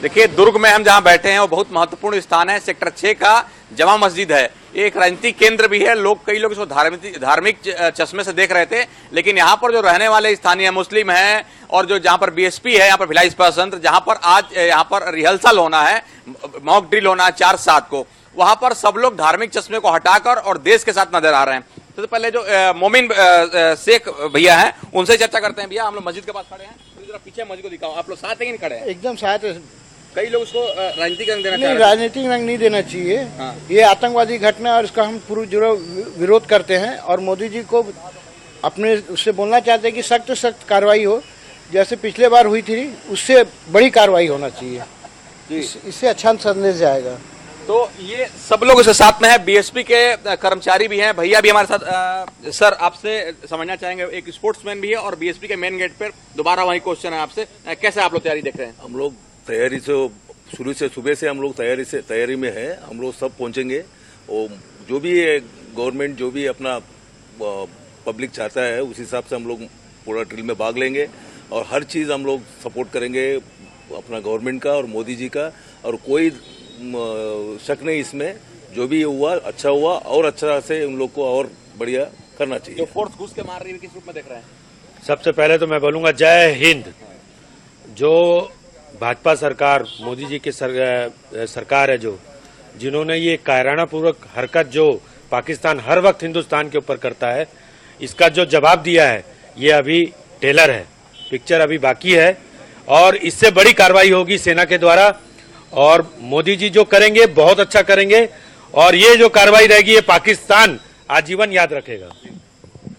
देखिए, दुर्ग में हम जहां बैठे हैं वो बहुत महत्वपूर्ण स्थान है। सेक्टर 6 का जमा मस्जिद है, एक राजनीतिक केंद्र भी है। कई लोग इसको धार्मिक चश्मे से देख रहे थे, लेकिन यहाँ पर जो रहने वाले स्थानीय मुस्लिम हैं और जो जहाँ पर बीएसपी है, यहाँ पर भिलाई इस्पात संयंत्र, जहाँ पर आज यहाँ पर रिहर्सल होना है, मॉक ड्रिल होना है 4/7 को, वहां पर सब लोग धार्मिक चश्मे को हटाकर और देश के साथ नजर आ रहे हैं। तो पहले जो मोमिन शेख भैया हैं उनसे चर्चा करते हैं। भैया, हम लोग मस्जिद के पास खड़े हैं, जरा पीछे मस्जिद को दिखाओ। आप लोग साथ है कि नहीं खड़े हैं? एकदम साथ है। कई लोग उसको राजनीतिक रंग देना चाह रहे हैं। राजनीतिक रंग नहीं देना चाहिए। हाँ। ये आतंकवादी घटना और इसका हम पूरा विरोध करते हैं, और मोदी जी को अपने उससे बोलना चाहते हैं कि सख्त से सख्त कार्रवाई हो, जैसे पिछले बार हुई थी उससे बड़ी कार्रवाई होना चाहिए। इससे अच्छा संदेश जाएगा। तो ये सब लोग इसके साथ में है, बीएसपी के कर्मचारी भी हैं, भैया भी हमारे साथ। सर, आपसे समझना चाहेंगे, एक स्पोर्ट्समैन भी है और बीएसपी के मेन गेट पर दोबारा वही क्वेश्चन है आपसे, कैसे आप लोग तैयारी देख रहे हैं? हम लोग तैयारी से शुरू से सुबह से हम लोग तैयारी में है। हम लोग सब पहुंचेंगे, और जो भी गवर्नमेंट जो भी अपना पब्लिक चाहता है उस हिसाब से हम लोग पूरा ड्रिल में भाग लेंगे, और हर चीज़ हम लोग सपोर्ट करेंगे अपना गवर्नमेंट का और मोदी जी का। और कोई शक नहीं इसमें, जो भी हुआ अच्छा हुआ, और अच्छा से उन लोग को और बढ़िया करना चाहिए। जो फोर्स घुस के मार रही है किस रूप में देख रहे हैं? सबसे पहले तो मैं बोलूंगा जय हिंद। जो भाजपा सरकार, मोदी जी की सरकार है, जो जिन्होंने ये कायराना पूर्वक हरकत जो पाकिस्तान हर वक्त हिंदुस्तान के ऊपर करता है, इसका जो जवाब दिया है, ये अभी टेलर है, पिक्चर अभी बाकी है, और इससे बड़ी कार्रवाई होगी सेना के द्वारा। और मोदी जी जो करेंगे बहुत अच्छा करेंगे, और ये जो कार्रवाई रहेगी ये पाकिस्तान आजीवन याद रखेगा।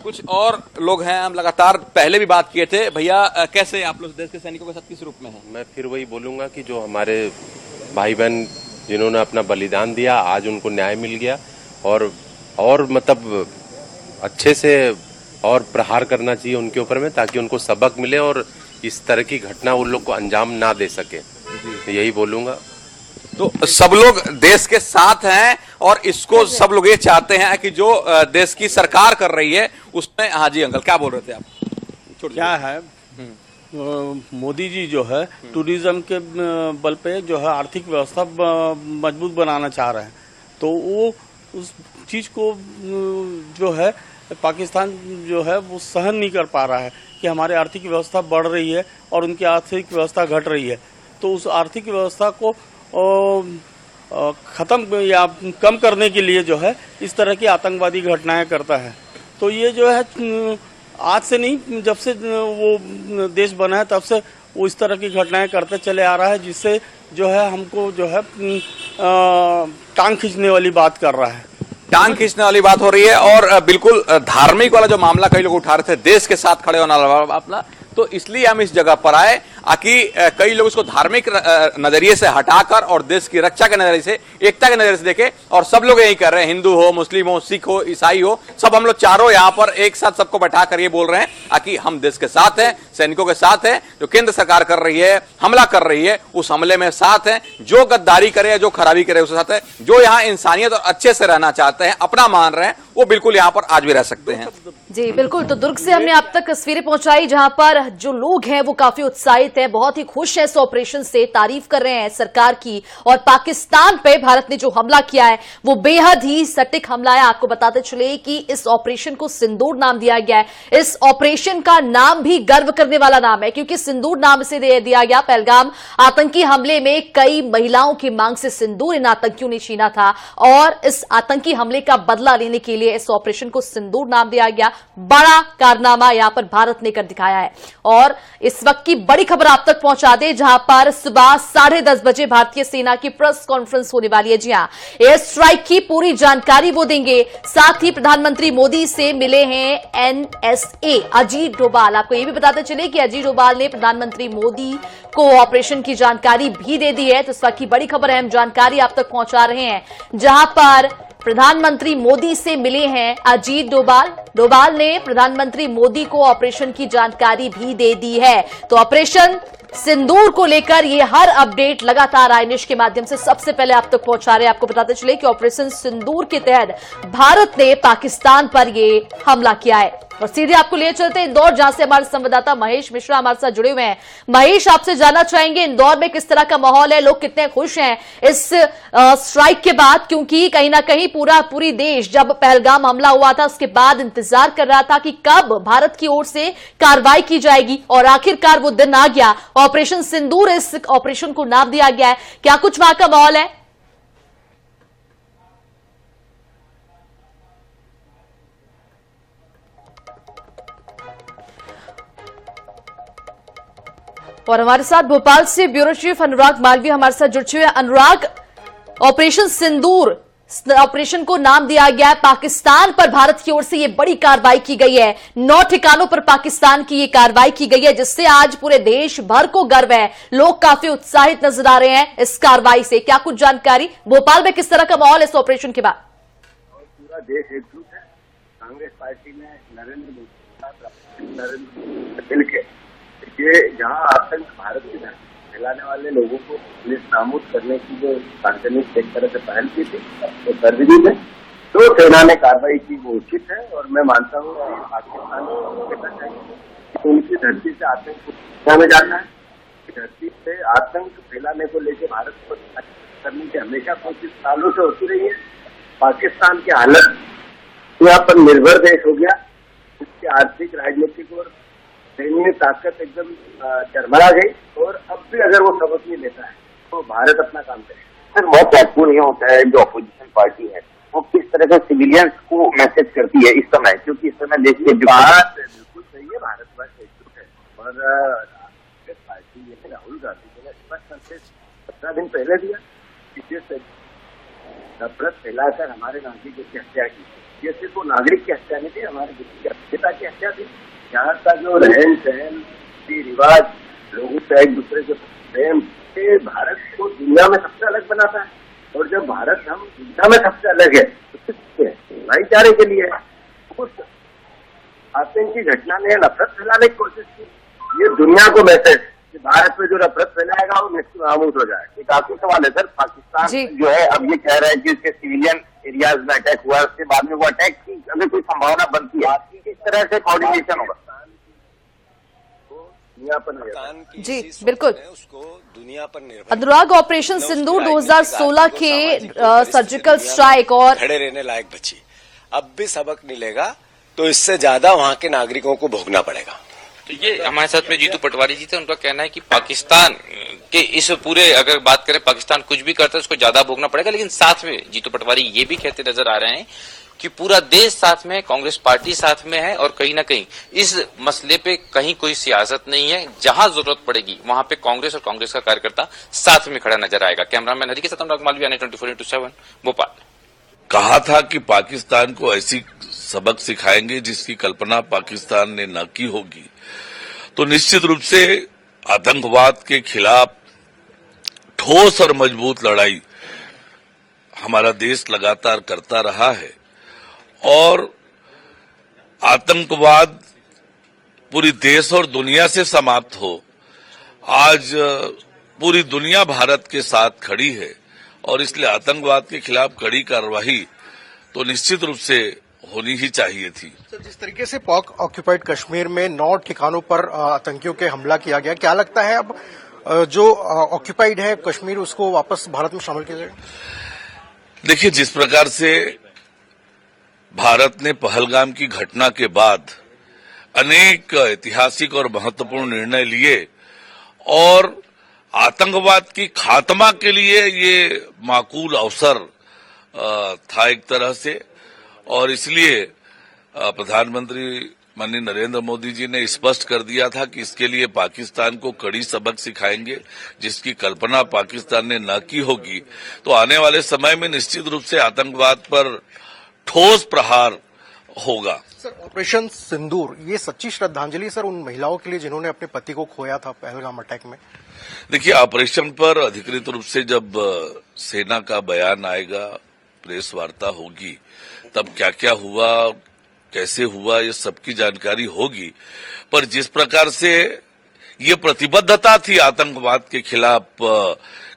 कुछ और लोग हैं, हम लगातार पहले भी बात किए थे। भैया, कैसे आप लोग देश के सैनिकों के साथ किस रूप में हैं? मैं फिर वही बोलूंगा कि जो हमारे भाई बहन जिन्होंने अपना बलिदान दिया, आज उनको न्याय मिल गया, और मतलब अच्छे से और प्रहार करना चाहिए उनके ऊपर में, ताकि उनको सबक मिले और इस तरह की घटना उन लोग को अंजाम ना दे सके। यही बोलूंगा। तो सब लोग देश के साथ हैं, और इसको सब लोग ये चाहते हैं कि जो देश की सरकार कर रही है उसमें। हाँ जी अंकल, क्या बोल रहे थे आप? क्या है, मोदी जी जो है टूरिज्म के बल पे जो है आर्थिक व्यवस्था मजबूत बनाना चाह रहे हैं, तो वो उस चीज को जो है पाकिस्तान जो है वो सहन नहीं कर पा रहा है कि हमारी आर्थिक व्यवस्था बढ़ रही है और उनकी आर्थिक व्यवस्था घट रही है। तो उस आर्थिक व्यवस्था को खत्म या कम करने के लिए जो है इस तरह की आतंकवादी घटनाएं करता है। तो ये जो है आज से नहीं, जब से वो देश बना है तब से वो इस तरह की घटनाएं करते चले आ रहा है, जिससे जो है हमको जो है टांग खींचने वाली बात कर रहा है। टांग खींचने वाली बात हो रही है और बिल्कुल धार्मिक वाला जो मामला कई लोग उठा रहे थे, देश के साथ खड़े होने वाला मामला, तो इसलिए हम इस जगह पर आए कि कई लोग इसको धार्मिक नजरिए से हटाकर और देश की रक्षा के नजरिए से, एकता के नजरिए से देखें। और सब लोग यही कर रहे हैं, हिंदू हो, मुस्लिम हो, सिख हो, ईसाई हो, सब हम लोग चारों यहाँ पर एक साथ सबको बैठाकर ये बोल रहे हैं कि हम देश के साथ हैं, सैनिकों के साथ हैं। जो केंद्र सरकार कर रही है, हमला कर रही है, उस हमले में साथ हैं। जो गद्दारी करे, जो खराबी करे, उसके साथ है। जो यहाँ इंसानियत और अच्छे से रहना चाहते हैं, अपना मान रहे हैं, वो बिल्कुल यहाँ पर आज भी रह सकते हैं। जी बिल्कुल। तो दुर्ग से हमने अब तक तस्वीरें पहुंचाई जहां पर जो लोग हैं वो काफी उत्साहित हैं, बहुत ही खुश हैं इस ऑपरेशन से, तारीफ कर रहे हैं सरकार की। और पाकिस्तान पे भारत ने जो हमला किया है वो बेहद ही सटीक हमला है। आपको बताते चले कि इस ऑपरेशन को सिंदूर नाम दिया गया है। इस ऑपरेशन का नाम भी गर्व करने वाला नाम है, क्योंकि सिंदूर नाम से दिया गया। पहलगाम आतंकी हमले में कई महिलाओं की मांग से सिंदूर इन आतंकियों ने छीना था और इस आतंकी हमले का बदला लेने के लिए इस ऑपरेशन को सिंदूर नाम दिया गया। बड़ा कारनामा यहां पर भारत ने कर दिखाया है। और इस वक्त की बड़ी खबर आप तक पहुंचा दे, जहां पर सुबह 10:30 बजे भारतीय सेना की प्रेस कॉन्फ्रेंस होने वाली है। जी हां, एयर स्ट्राइक की पूरी जानकारी वो देंगे। साथ ही प्रधानमंत्री मोदी से मिले हैं NSA अजीत डोभाल। आपको यह भी बताते चले कि अजीत डोभाल ने प्रधानमंत्री मोदी को ऑपरेशन की जानकारी भी दे दी है। तो इस वक्त की बड़ी खबर है, हम जानकारी आप तक पहुंचा रहे हैं, जहां पर प्रधानमंत्री मोदी से मिले हैं अजीत डोभाल। डोभाल ने प्रधानमंत्री मोदी को ऑपरेशन की जानकारी भी दे दी है। तो ऑपरेशन सिंदूर को लेकर ये हर अपडेट लगातार आईनिश के माध्यम से सबसे पहले आप तक पहुंचा रहे हैं। आपको बताते चले कि ऑपरेशन सिंदूर के तहत भारत ने पाकिस्तान पर ये हमला किया है। और सीधे आपको लिए चलते हैं इंदौर, जहां से हमारे संवाददाता महेश मिश्रा हमारे साथ जुड़े हुए हैं। महेश, आपसे जानना चाहेंगे इंदौर में किस तरह का माहौल है, लोग कितने खुश हैं इस स्ट्राइक के बाद, क्योंकि कहीं ना कहीं पूरी देश जब पहलगाम हमला हुआ था उसके बाद इंतजार कर रहा था कि कब भारत की ओर से कार्रवाई की जाएगी और आखिरकार वो दिन आ गया। ऑपरेशन सिंदूर इस ऑपरेशन को नाम दिया गया है। क्या कुछ वहां का माहौल है? और हमारे साथ भोपाल से ब्यूरो चीफ अनुराग मालवीय हमारे साथ जुड़ चुके हैं। अनुराग, ऑपरेशन सिंदूर ऑपरेशन को नाम दिया गया है, पाकिस्तान पर भारत की ओर से ये बड़ी कार्रवाई की गई है। 9 ठिकानों पर पाकिस्तान की ये कार्रवाई की गई है, जिससे आज पूरे देश भर को गर्व है। लोग काफी उत्साहित नजर आ रहे हैं इस कार्रवाई से। क्या कुछ जानकारी, भोपाल में किस तरह का माहौल है इस ऑपरेशन के बाद? पूरा देश एकजुट है। कांग्रेस पार्टी में नरेंद्र मोदी मिलकर ये जहाँ आतंक भारत की धरती फैलाने वाले लोगों को नाबूद करने की जो सार्वजनिक एक तरह से पहल की थी, तो कर दी है। तो सेना ने कार्रवाई की, वो उचित है। और मैं मानता हूँ कि पाकिस्तान को कहना चाहिए उनकी धरती से आतंक को दिशा में जाना है। धरती से आतंक फैलाने को लेकर भारत को करने की हमेशा कोशिश सालों से होती रही है। पाकिस्तान की हालत यहाँ पर निर्भर देश हो गया, उसकी आर्थिक, राजनीतिक और सैन्य ताकत एकदम चरमरा गई। और अब भी अगर वो सबक नहीं लेता है तो भारत अपना काम करेगा। सर, बहुत महत्वपूर्ण ये होता है जो अपोजिशन पार्टी है वो किस तरह का सिविलियंस को मैसेज करती है इस समय, क्योंकि इस समय देश के बात बिल्कुल सही है, भारतवर्ष एकजुट है। और कांग्रेस पार्टी राहुल गांधी ने स्पष्ट संदेश 15 दिन पहले दिया कि नफरत फैलाकर हमारे नागरिकों की हत्या की। ये सिर्फ वो नागरिक की हत्या नहीं थी, हमारे देश की अस्मिता की हत्या थी। यहाँ का जो रहन सहन, रिवाज, लोगों से एक दूसरे के प्रेम, ये भारत को दुनिया में सबसे अलग बनाता है। और जब भारत हम दुनिया में सबसे अलग है तो भाईचारे के लिए उस आतंकी घटना ने नफरत फैलाने की कोशिश की। ये दुनिया को मैसेज कि भारत में जो नफरत फैलाएगा वो नाबूद हो जाए। एक आखिरी सवाल है सर, पाकिस्तान जो है अब ये कह रहा है कि उसके सिविलियन एरियाज में अटैक हुआ, उसके बाद में वो अटैक की अगर कोई संभावना बनती है, किस तरह से कोऑर्डिनेशन होगा? जी बिल्कुल, दुनिया पर निर्भर। अनुराग, ऑपरेशन सिंदूर 2016 के सर्जिकल स्ट्राइक और खड़े रहने लायक बची, अब भी सबक मिलेगा तो इससे ज्यादा वहां के नागरिकों को भोगना पड़ेगा। तो ये हमारे साथ में जीतू पटवारी जी थे, उनका कहना है कि पाकिस्तान के इस पूरे, अगर बात करें पाकिस्तान कुछ भी करता है उसको ज्यादा भोगना पड़ेगा, लेकिन साथ में जीतू पटवारी ये भी कहते नजर आ रहे हैं कि पूरा देश साथ में, कांग्रेस पार्टी साथ में है और कहीं ना कहीं इस मसले पे कहीं कोई सियासत नहीं है, जहां जरूरत पड़ेगी वहां पे कांग्रेस और कांग्रेस का कार्यकर्ता साथ में खड़ा नजर आएगा। कैमरामैन हरी के साथ अनुराग मालवीय, 24/7 भोपाल। कहा था कि पाकिस्तान को ऐसी सबक सिखाएंगे जिसकी कल्पना पाकिस्तान ने न की होगी, तो निश्चित रूप से आतंकवाद के खिलाफ ठोस और मजबूत लड़ाई हमारा देश लगातार करता रहा है और आतंकवाद पूरी देश और दुनिया से समाप्त हो। आज पूरी दुनिया भारत के साथ खड़ी है और इसलिए आतंकवाद के खिलाफ कड़ी कार्रवाई तो निश्चित रूप से होनी ही चाहिए थी। सर, जिस तरीके से पाक ऑक्यूपाइड कश्मीर में 9 ठिकानों पर आतंकियों के हमला किया गया, क्या लगता है अब जो ऑक्यूपाइड है कश्मीर उसको वापस भारत में शामिल किया जाएगा? देखिए, जिस प्रकार से भारत ने पहलगाम की घटना के बाद अनेक ऐतिहासिक और महत्वपूर्ण निर्णय लिए और आतंकवाद की खात्मा के लिए ये माकूल अवसर था एक तरह से, और इसलिए प्रधानमंत्री माननीय नरेंद्र मोदी जी ने स्पष्ट कर दिया था कि इसके लिए पाकिस्तान को कड़ी सबक सिखाएंगे जिसकी कल्पना पाकिस्तान ने न की होगी। तो आने वाले समय में निश्चित रूप से आतंकवाद पर ठोस प्रहार होगा। सर, ऑपरेशन सिंदूर ये सच्ची श्रद्धांजलि सर उन महिलाओं के लिए जिन्होंने अपने पति को खोया था पहलगाम अटैक में। देखिए, ऑपरेशन पर अधिकृत रूप से जब सेना का बयान आएगा, प्रेस वार्ता होगी, तब क्या क्या हुआ, कैसे हुआ, ये सबकी जानकारी होगी। पर जिस प्रकार से ये प्रतिबद्धता थी आतंकवाद के खिलाफ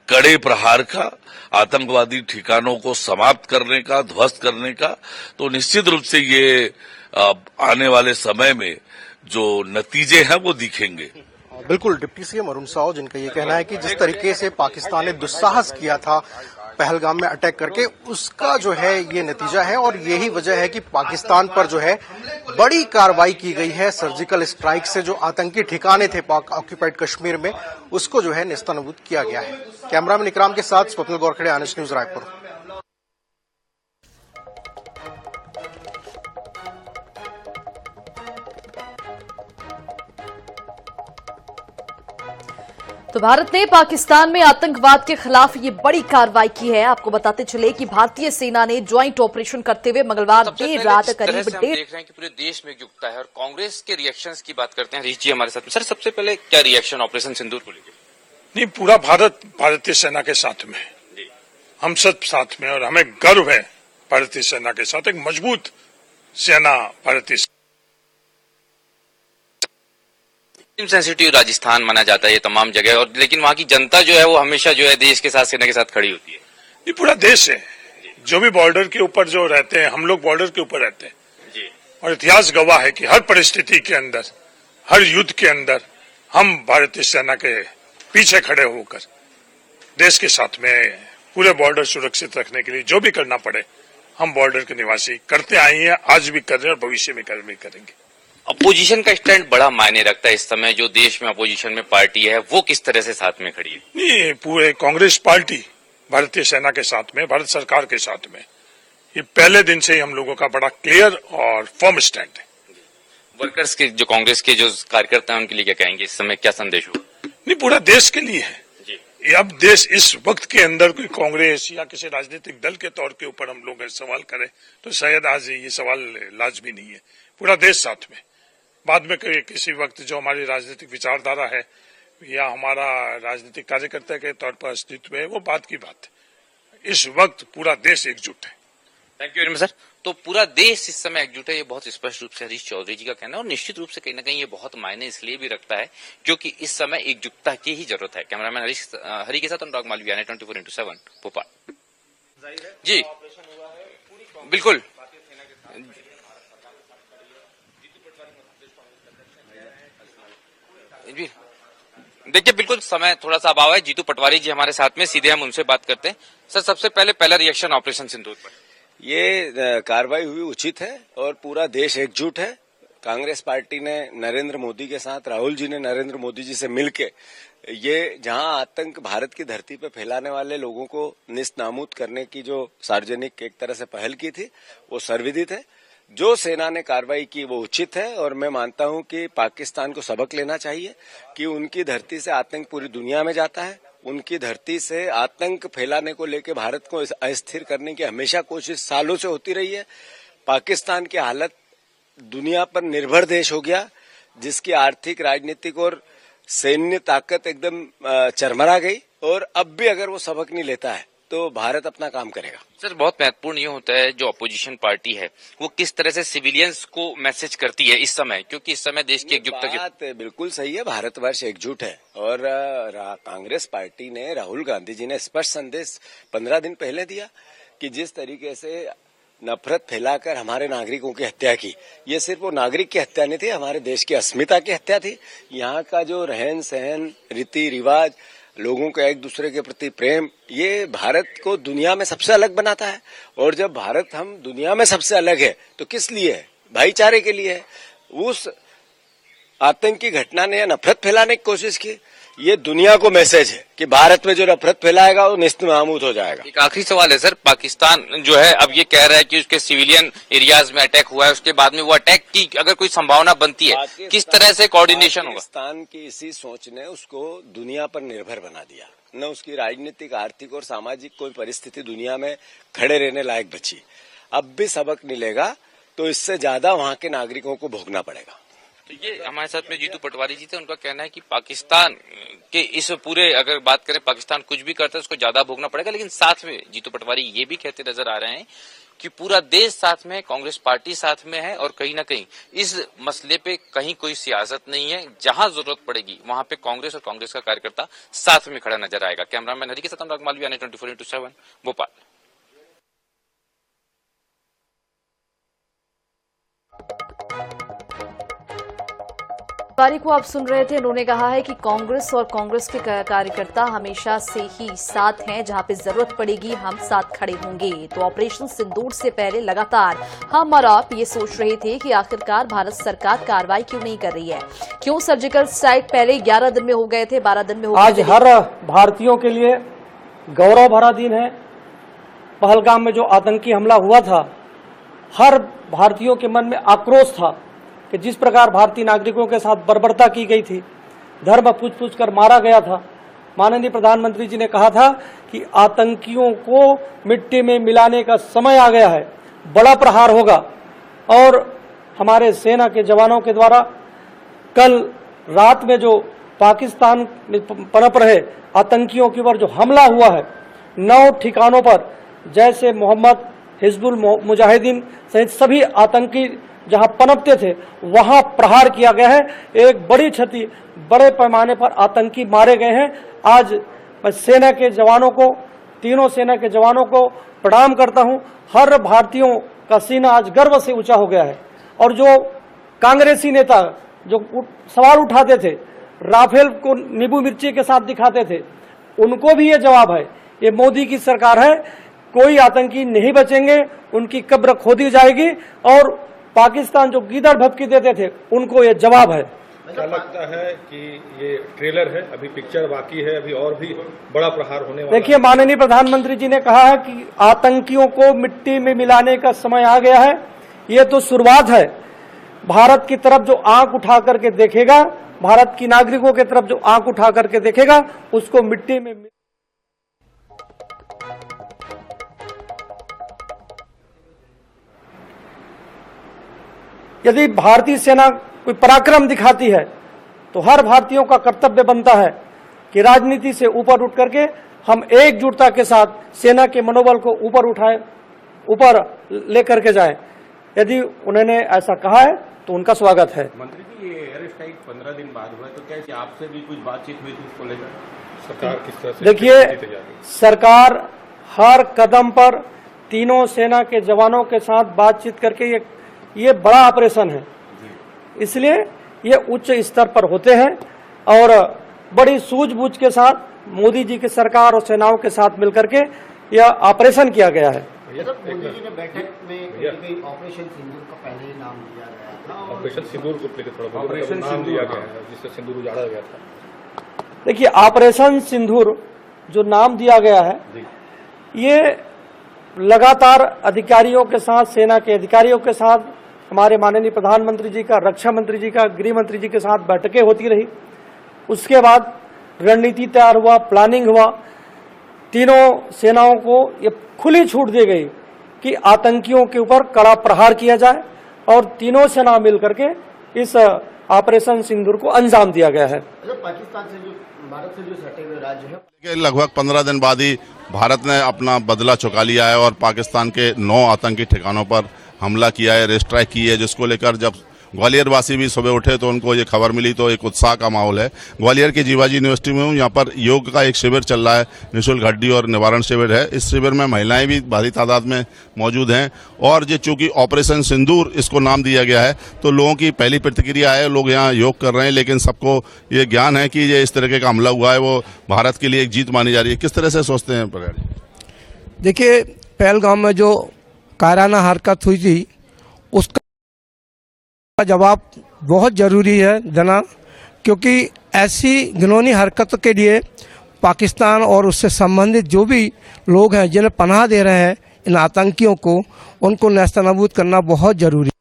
कड़े प्रहार का, आतंकवादी ठिकानों को समाप्त करने का, ध्वस्त करने का, तो निश्चित रूप से ये आने वाले समय में जो नतीजे हैं वो दिखेंगे। बिल्कुल, डिप्टी सीएम अरुण साव जिनका ये कहना है कि जिस तरीके से पाकिस्तान ने दुस्साहस किया था पहलगाम में अटैक करके, उसका जो है ये नतीजा है और यही वजह है कि पाकिस्तान पर जो है बड़ी कार्रवाई की गई है। सर्जिकल स्ट्राइक से जो आतंकी ठिकाने थे पाक ऑक्यूपाइड कश्मीर में, उसको जो है नेस्तनाबूद किया गया है। कैमरामैन इकराम के साथ स्वप्निल गोरखड़े, आनंद न्यूज, रायपुर। तो भारत ने पाकिस्तान में आतंकवाद के खिलाफ ये बड़ी कार्रवाई की है। आपको बताते चले कि भारतीय सेना ने ज्वाइंट ऑपरेशन करते हुए मंगलवार देर रात करीब देख रहे हैं कि पूरे देश में एकजुटता है और कांग्रेस के रिएक्शंस की बात करते हैं। हरीश जी हमारे साथ में। सर, सबसे पहले क्या रिएक्शन ऑपरेशन सिंदूर को लेकर? नहीं, पूरा भारत भारतीय सेना के साथ में, हम सब साथ में, और हमें गर्व है भारतीय सेना के साथ। एक मजबूत सेना भारतीय सेंसिटिव राजस्थान माना जाता है ये तमाम जगह, और लेकिन वहाँ की जनता जो है वो हमेशा जो है देश के साथ, सेना के साथ खड़ी होती है। ये पूरा देश है, जो भी बॉर्डर के ऊपर जो रहते हैं, हम लोग बॉर्डर के ऊपर रहते हैं जी। और इतिहास गवाह है कि हर परिस्थिति के अंदर, हर युद्ध के अंदर हम भारतीय सेना के पीछे खड़े होकर देश के साथ में पूरे बॉर्डर सुरक्षित रखने के लिए जो भी करना पड़े हम बॉर्डर के निवासी करते आए हैं, आज भी कर रहे हैं और भविष्य में करेंगे। अपोजिशन का स्टैंड बड़ा मायने रखता है इस समय, जो देश में अपोजिशन में पार्टी है वो किस तरह से साथ में खड़ी है? नहीं, पूरे कांग्रेस पार्टी भारतीय सेना के साथ में, भारत सरकार के साथ में, ये पहले दिन से ही हम लोगों का बड़ा क्लियर और फर्म स्टैंड है। वर्कर्स के, जो कांग्रेस के जो कार्यकर्ता हैं, उनके लिए क्या कहेंगे इस समय, क्या संदेश हो? नहीं, पूरा देश के लिए है ये। अब देश इस वक्त के अंदर कोई कांग्रेस या किसी राजनीतिक दल के तौर के ऊपर हम लोग सवाल करें तो शायद आज ये सवाल लाजमी नहीं है। पूरा देश साथ में, बाद में किसी वक्त जो हमारी राजनीतिक विचारधारा है या हमारा राजनीतिक कार्यकर्ता के तौर पर अस्तित्व है वो बात की बात है। इस वक्त पूरा देश एकजुट है। Thank you very much sir. तो पूरा देश इस समय एकजुट है, ये बहुत स्पष्ट रूप से हरीश चौधरी जी का कहना है, और निश्चित रूप से कहीं ना कहीं ये बहुत मायने इसलिए भी रखता है क्योंकि इस समय एकजुटता की ही जरूरत है। कैमरामैन हरी के साथ अनुराग मालवीय, 24/7 भोपाल। जी बिल्कुल, देखिए बिल्कुल समय थोड़ा सा अभाव है। जीतू पटवारी जी हमारे साथ में, सीधे हम उनसे बात करते हैं। सर, सबसे पहला रिएक्शन ऑपरेशन सिंदूर पर? ये कार्रवाई हुई उचित है और पूरा देश एकजुट है। कांग्रेस पार्टी ने नरेंद्र मोदी के साथ, राहुल जी ने नरेंद्र मोदी जी से मिलके ये जहां आतंक भारत की धरती पर फैलाने वाले लोगों को निस्तनाबूद करने की जो सार्वजनिक एक तरह से पहल की थी, वो सर्वविदित है। जो सेना ने कार्रवाई की वो उचित है और मैं मानता हूं कि पाकिस्तान को सबक लेना चाहिए कि उनकी धरती से आतंक पूरी दुनिया में जाता है। उनकी धरती से आतंक फैलाने को लेकर भारत को अस्थिर करने की हमेशा कोशिश सालों से होती रही है। पाकिस्तान की हालत दुनिया पर निर्भर देश हो गया, जिसकी आर्थिक, राजनीतिक और सैन्य ताकत एकदम चरमरा गई और अब भी अगर वो सबक नहीं लेता है तो भारत अपना काम करेगा। सर, बहुत महत्वपूर्ण ये होता है जो अपोजिशन पार्टी है वो किस तरह से सिविलियंस को मैसेज करती है इस समय, क्योंकि इस समय देश की एकजुटता की बात बिल्कुल सही है। भारतवर्ष एकजुट है और कांग्रेस पार्टी ने, राहुल गांधी जी ने स्पष्ट संदेश 15 दिन पहले दिया कि जिस तरीके से नफरत फैलाकर हमारे नागरिकों की हत्या की, ये सिर्फ वो नागरिक की हत्या नहीं थी, हमारे देश की अस्मिता की हत्या थी। यहाँ का जो रहन सहन, रीति रिवाज, लोगों का एक दूसरे के प्रति प्रेम, ये भारत को दुनिया में सबसे अलग बनाता है। और जब भारत हम दुनिया में सबसे अलग है तो किस लिए है? भाईचारे के लिए है। उस आतंकी घटना ने नफरत फैलाने की कोशिश की, ये दुनिया को मैसेज है कि भारत में जो नफरत फैलाएगा वो निस्तनाबूद हो जाएगा। एक आखिरी सवाल है सर, पाकिस्तान जो है अब ये कह रहा है कि उसके सिविलियन एरियाज में अटैक हुआ है, उसके बाद में वो अटैक की अगर कोई संभावना बनती है, किस तरह से कोऑर्डिनेशन होगा? पाकिस्तान की इसी सोच ने उसको दुनिया पर निर्भर बना दिया, न उसकी राजनीतिक, आर्थिक और सामाजिक कोई परिस्थिति दुनिया में खड़े रहने लायक बची। अब भी सबक मिलेगा तो इससे ज्यादा वहां के नागरिकों को भोगना पड़ेगा। तो ये हमारे साथ में जीतू पटवारी जी थे, उनका कहना है कि पाकिस्तान के इस पूरे, अगर बात करें पाकिस्तान कुछ भी करता है उसको ज्यादा भोगना पड़ेगा, लेकिन साथ में जीतू पटवारी ये भी कहते नजर आ रहे हैं कि पूरा देश साथ में है, कांग्रेस पार्टी साथ में है और कहीं ना कहीं इस मसले पे कहीं कोई सियासत नहीं है। जहां जरूरत पड़ेगी वहां पे कांग्रेस और कांग्रेस का कार्यकर्ता साथ में खड़ा नजर आएगा। कैमरामैन हरी के साथ अनुराग मालवीय, 24x7 भोपाल। पटवारी को आप सुन रहे थे, उन्होंने कहा है कि कांग्रेस और कांग्रेस के कार्यकर्ता हमेशा से ही साथ हैं, जहां पे जरूरत पड़ेगी हम साथ खड़े होंगे। तो ऑपरेशन सिंदूर से पहले लगातार हम और आप ये सोच रहे थे कि आखिरकार भारत सरकार कार्रवाई क्यों नहीं कर रही है, क्यों सर्जिकल स्ट्राइक पहले 11 दिन में हो गए थे, 12 दिन में हो गए थे। आज हर भारतीयों के लिए गौरव भरा दिन है। पहलगाम में जो आतंकी हमला हुआ था, हर भारतीयों के मन में आक्रोश था कि जिस प्रकार भारतीय नागरिकों के साथ बर्बरता की गई थी, धर्म पूछ कर मारा गया था। माननीय प्रधानमंत्री जी ने कहा था कि आतंकियों को मिट्टी में मिलाने का समय आ गया है, बड़ा प्रहार होगा। और हमारे सेना के जवानों के द्वारा कल रात में जो पाकिस्तान में पनप रहे आतंकियों के ऊपर जो हमला हुआ है 9 ठिकानों पर, जैसे मोहम्मद, हिजबुल मुजाहिदीन सहित सभी आतंकी जहां पनपते थे वहां प्रहार किया गया है। एक बड़ी क्षति, बड़े पैमाने पर आतंकी मारे गए हैं। आज मैं सेना के जवानों को, तीनों सेना के जवानों को प्रणाम करता हूं। हर भारतीयों का सीना आज गर्व से ऊंचा हो गया है। और जो कांग्रेसी नेता जो सवाल उठाते थे, राफेल को नींबू मिर्ची के साथ दिखाते थे, उनको भी ये जवाब है, ये मोदी की सरकार है, कोई आतंकी नहीं बचेंगे, उनकी कब्र खोदी जाएगी। और पाकिस्तान जो गीदड़ भभकी देते थे उनको ये जवाब है। क्या लगता है कि ये ट्रेलर है, अभी पिक्चर बाकी है, अभी और भी बड़ा प्रहार होने वाला है? देखिए, माननीय प्रधानमंत्री जी ने कहा है कि आतंकियों को मिट्टी में मिलाने का समय आ गया है। ये तो शुरुआत है। भारत की तरफ जो आंख उठा करके देखेगा, भारत की नागरिकों की तरफ जो आंख उठा करके देखेगा, उसको मिट्टी में यदि भारतीय सेना कोई पराक्रम दिखाती है तो हर भारतीयों का कर्तव्य बनता है कि राजनीति से ऊपर उठ करके हम एकजुटता के साथ सेना के मनोबल को ऊपर उठाए, ऊपर लेकर के जाएं। यदि उन्होंने ऐसा कहा है तो उनका स्वागत है। मंत्री जी, ये एयर स्ट्राइक 15 दिन बाद हुआ, तो क्या आपसे भी कुछ बातचीत हुई थी इसको लेकर? सरकार किस तरह से? देखिए, सरकार हर कदम पर तीनों सेना के जवानों के साथ बातचीत करके ये बड़ा ऑपरेशन है, इसलिए ये उच्च स्तर पर होते हैं और बड़ी सूझबूझ के साथ मोदी जी की सरकार और सेनाओं के साथ मिलकर के यह ऑपरेशन किया गया है। मोदी जी ने बैठक में ऑपरेशन सिंदूर का पहले ही नाम दिया गया था। ऑपरेशन सिंदूर को लेकर थोड़ा ऑपरेशन सिंदूर दिया गया है, जिससे सिंदूर उजाड़ा गया था। देखिए, ऑपरेशन सिंदूर जो नाम दिया गया है, ये लगातार अधिकारियों के साथ, सेना के अधिकारियों के साथ, हमारे माननीय प्रधानमंत्री जी का, रक्षा मंत्री जी का, गृह मंत्री जी के साथ बैठकें होती रही। उसके बाद रणनीति तैयार हुआ, प्लानिंग हुआ। तीनों सेनाओं को ये खुली छूट दी गई कि आतंकियों के ऊपर कड़ा प्रहार किया जाए और तीनों सेना मिलकर के इस ऑपरेशन सिंदूर को अंजाम दिया गया है। पाकिस्तान से जो, भारत से जो सटे हुए राज्य है, लगभग 15 दिन बाद ही भारत ने अपना बदला चुका लिया है और पाकिस्तान के 9 आतंकी ठिकानों पर हमला किया है, एयर स्ट्राइक की है, जिसको लेकर जब ग्वालियर वासी भी सुबह उठे तो उनको ये खबर मिली तो एक उत्साह का माहौल है। ग्वालियर की जीवाजी यूनिवर्सिटी में हूँ, यहाँ पर योग का एक शिविर चल रहा है, निःशुल्क हड्डी और निवारण शिविर है। इस शिविर में महिलाएं भी भारी तादाद में मौजूद हैं और ये चूंकि ऑपरेशन सिंदूर इसको नाम दिया गया है तो लोगों की पहली प्रतिक्रिया है, लोग यहाँ योग कर रहे हैं, लेकिन सबको ये ज्ञान है कि ये इस तरीके का हमला हुआ है वो भारत के लिए एक जीत मानी जा रही है। किस तरह से सोचते हैं प्रगाढ़ी? देखिए, पहलगाम में जो कायराना हरकत हुई थी उसका जवाब बहुत जरूरी है देना, क्योंकि ऐसी घिनौनी हरकत के लिए पाकिस्तान और उससे संबंधित जो भी लोग हैं जिन्हें पनाह दे रहे हैं इन आतंकियों को, उनको नेस्तनाबूद करना बहुत जरूरी है।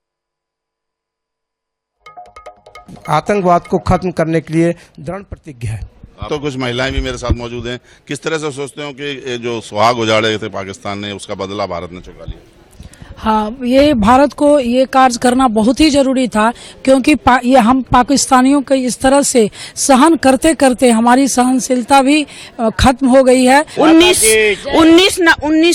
आतंकवाद को खत्म करने के लिए दृढ़ प्रतिज्ञ है। तो कुछ महिलाएं भी मेरे साथ मौजूद हैं। किस तरह से सोचते हो कि जो सुहाग उजाड़े थे पाकिस्तान ने, उसका बदला भारत ने चुका लिया? हाँ, ये भारत को ये कार्य करना बहुत ही जरूरी था, क्योंकि ये हम पाकिस्तानियों के इस तरह से सहन करते करते हमारी सहनशीलता भी खत्म हो गई है। 1990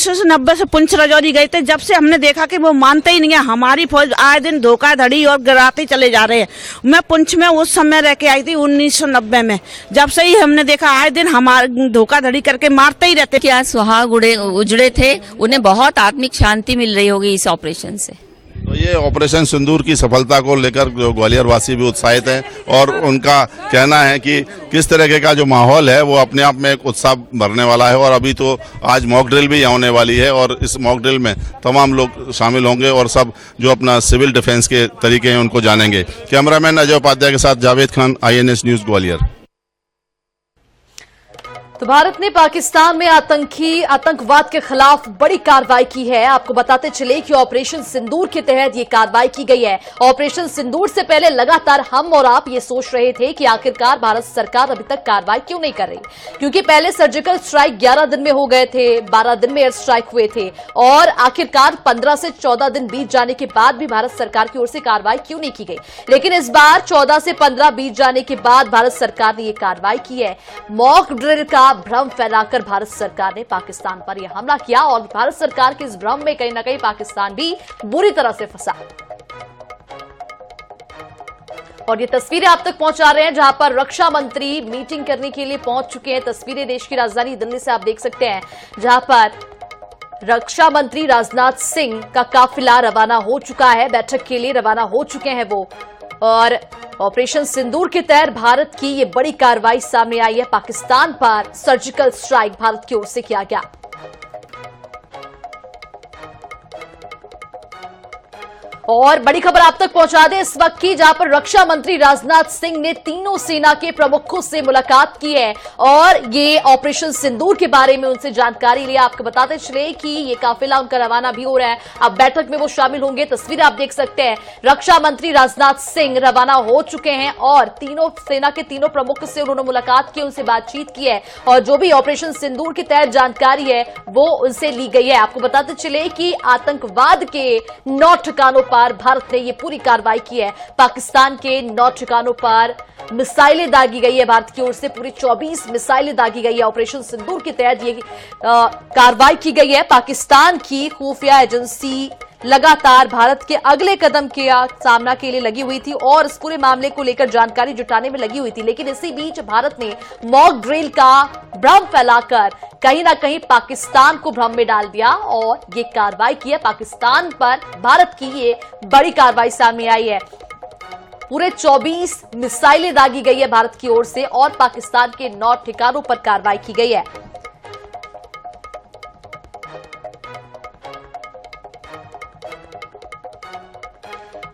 से पुंछ राजौरी गए थे, जब से हमने देखा कि वो मानते ही नहीं है। हमारी फौज आए दिन धोखाधड़ी और गिराते चले जा रहे हैं। मैं पुंछ में उस समय रह के आई थी 1990 में, जब से ही हमने देखा आए दिन हमारे धोखाधड़ी करके मारते ही रहते। क्या सुहाग उजड़े थे, उन्हें बहुत आत्मिक शांति मिल रही होगी इस ऑपरेशन से। तो ये ऑपरेशन सिंदूर की सफलता को लेकर ग्वालियर वासी भी उत्साहित हैं और उनका कहना है कि किस तरह का जो माहौल है वो अपने आप में एक उत्साह भरने वाला है। और अभी तो आज मॉक ड्रिल भी होने वाली है और इस मॉक ड्रिल में तमाम लोग शामिल होंगे और सब जो अपना सिविल डिफेंस के तरीके हैं उनको जानेंगे। कैमरामैन अजय उपाध्याय के साथ जावेद खान, INS न्यूज ग्वालियर। तो भारत ने पाकिस्तान में आतंकवाद के खिलाफ बड़ी कार्रवाई की है। आपको बताते चले कि ऑपरेशन सिंदूर के तहत ये कार्रवाई की गई है। ऑपरेशन सिंदूर से पहले लगातार हम और आप ये सोच रहे थे कि आखिरकार भारत सरकार अभी तक कार्रवाई क्यों नहीं कर रही, क्योंकि पहले सर्जिकल स्ट्राइक 11 दिन में हो गए थे, 12 दिन में एयर स्ट्राइक हुए थे और आखिरकार 15 से 14 दिन बीत जाने के बाद भी भारत सरकार की ओर से कार्रवाई क्यों नहीं की गई। लेकिन इस बार 14 से 15 बीत जाने के बाद भारत सरकार ने यह कार्रवाई की है। मॉक ड्रिल का भ्रम फैलाकर भारत सरकार ने पाकिस्तान पर यह हमला किया और भारत सरकार के इस भ्रम में कहीं ना कहीं पाकिस्तान भी बुरी तरह से फंसा। और ये तस्वीरें आप तक पहुंचा रहे हैं जहां पर रक्षा मंत्री मीटिंग करने के लिए पहुंच चुके हैं। तस्वीरें देश की राजधानी दिल्ली से आप देख सकते हैं, जहां पर रक्षा मंत्री राजनाथ सिंह का काफिला रवाना हो चुका है, बैठक के लिए रवाना हो चुके हैं वो। और ऑपरेशन सिंदूर के तहत भारत की ये बड़ी कार्रवाई सामने आई है। पाकिस्तान पर सर्जिकल स्ट्राइक भारत की ओर से किया गया। और बड़ी खबर आप तक पहुंचा दें इस वक्त की, जहां पर रक्षा मंत्री राजनाथ सिंह ने तीनों सेना के प्रमुखों से मुलाकात की है और ये ऑपरेशन सिंदूर के बारे में उनसे जानकारी ली। आपको बताते चले कि ये काफिला उनका रवाना भी हो रहा है, अब बैठक में वो शामिल होंगे। तस्वीरें आप देख सकते हैं, रक्षा मंत्री राजनाथ सिंह रवाना हो चुके हैं और तीनों सेना के तीनों प्रमुख से उन्होंने मुलाकात की, उनसे बातचीत की है और जो भी ऑपरेशन सिंदूर के तहत जानकारी है वो उनसे ली गई है। आपको बताते चले कि आतंकवाद के 9 ठिकानों पर भारत ने ये पूरी कार्रवाई की है। पाकिस्तान के 9 ठिकानों पर मिसाइलें दागी गई है भारत की ओर से, पूरी 24 मिसाइलें दागी गई है। ऑपरेशन सिंदूर के तहत ये कार्रवाई की गई है। पाकिस्तान की खुफिया एजेंसी लगातार भारत के अगले कदम के सामना के लिए लगी हुई थी और इस पूरे मामले को लेकर जानकारी जुटाने में लगी हुई थी। लेकिन इसी बीच भारत ने मॉक ड्रिल का भ्रम फैलाकर कहीं ना कहीं पाकिस्तान को भ्रम में डाल दिया और ये कार्रवाई की है। पाकिस्तान पर भारत की ये बड़ी कार्रवाई सामने आई है। पूरे 24 मिसाइलें दागी गई है भारत की ओर से और पाकिस्तान के 9 ठिकानों पर कार्रवाई की गई है।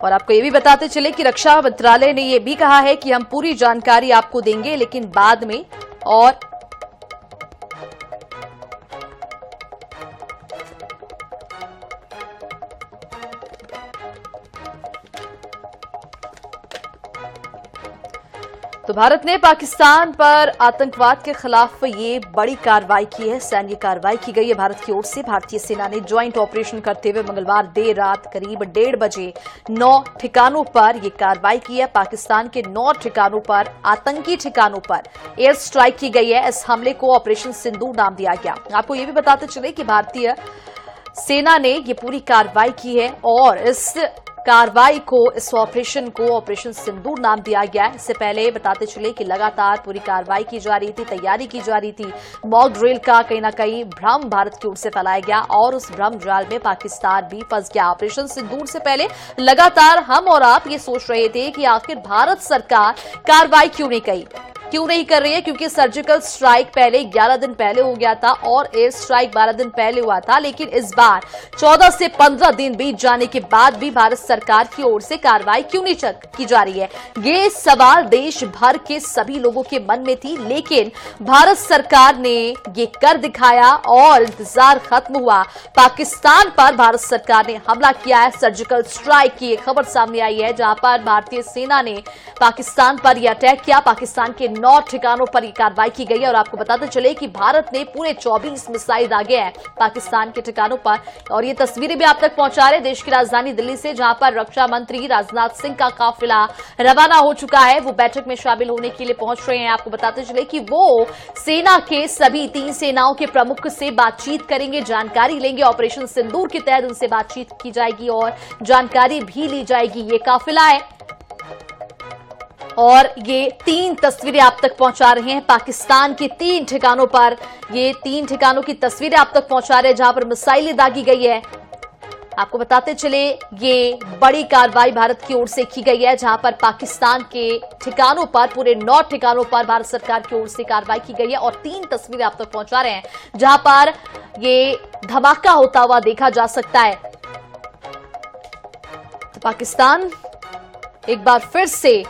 और आपको ये भी बताते चले कि रक्षा मंत्रालय ने ये भी कहा है कि हम पूरी जानकारी आपको देंगे, लेकिन बाद में। और तो भारत ने पाकिस्तान पर आतंकवाद के खिलाफ ये बड़ी कार्रवाई की है, सैन्य कार्रवाई की गई है भारत की ओर से। भारतीय सेना ने ज्वाइंट ऑपरेशन करते हुए मंगलवार देर रात करीब 1:30 बजे 9 ठिकानों पर ये कार्रवाई की है। पाकिस्तान के 9 ठिकानों पर, आतंकी ठिकानों पर एयर स्ट्राइक की गई है। इस हमले को ऑपरेशन सिंदूर नाम दिया गया। आपको ये भी बताते चले कि भारतीय सेना ने ये पूरी कार्रवाई की है और इस कार्रवाई को, इस ऑपरेशन को ऑपरेशन सिंदूर नाम दिया गया है। इससे पहले बताते चले कि लगातार पूरी कार्रवाई की जा रही थी, तैयारी की जा रही थी। मॉक ड्रिल का कहीं ना कहीं भ्रम भारत की ओर से फैलाया गया और उस भ्रम जाल में पाकिस्तान भी फंस गया। ऑपरेशन सिंदूर से पहले लगातार हम और आप ये सोच रहे थे कि आखिर भारत सरकार कार्रवाई क्यों नहीं कर रही है, क्योंकि सर्जिकल स्ट्राइक पहले 11 दिन पहले हो गया था और एयर स्ट्राइक 12 दिन पहले हुआ था। लेकिन इस बार 14 से 15 दिन बीत जाने के बाद भी भारत सरकार की ओर से कार्रवाई क्यों नहीं की जा रही है, ये सवाल देश भर के सभी लोगों के मन में थी। लेकिन भारत सरकार ने ये कर दिखाया और इंतजार खत्म हुआ। पाकिस्तान पर भारत सरकार ने हमला किया है, सर्जिकल स्ट्राइक की खबर सामने आई है, जहां पर भारतीय सेना ने पाकिस्तान पर यह अटैक किया। पाकिस्तान के 9 ठिकानों पर यह कार्रवाई की गई है और आपको बताते चले कि भारत ने पूरे 24 मिसाइल दागे हैं पाकिस्तान के ठिकानों पर। और ये तस्वीरें भी आप तक पहुंचा रहे देश की राजधानी दिल्ली से, जहां पर रक्षा मंत्री राजनाथ सिंह का काफिला रवाना हो चुका है। वो बैठक में शामिल होने के लिए पहुंच रहे हैं। आपको बताते चले कि वो सेना के सभी 3 सेनाओं के प्रमुख से बातचीत करेंगे, जानकारी लेंगे। ऑपरेशन सिंदूर के तहत उनसे बातचीत की जाएगी और जानकारी भी ली जाएगी। ये काफिला है और ये 3 तस्वीरें आप तक पहुंचा रहे हैं पाकिस्तान के 3 ठिकानों पर। ये 3 ठिकानों की तस्वीरें आप तक पहुंचा रहे हैं जहां पर मिसाइलें दागी गई है। आपको बताते चले ये बड़ी कार्रवाई भारत की ओर से की गई है, जहां पर पाकिस्तान के ठिकानों पर, पूरे 9 ठिकानों पर भारत सरकार की ओर से कार्रवाई की गई है। और 3 तस्वीरें आप तक पहुंचा रहे हैं जहां पर ये धमाका होता हुआ देखा जा सकता है। तो पाकिस्तान एक बार फिर से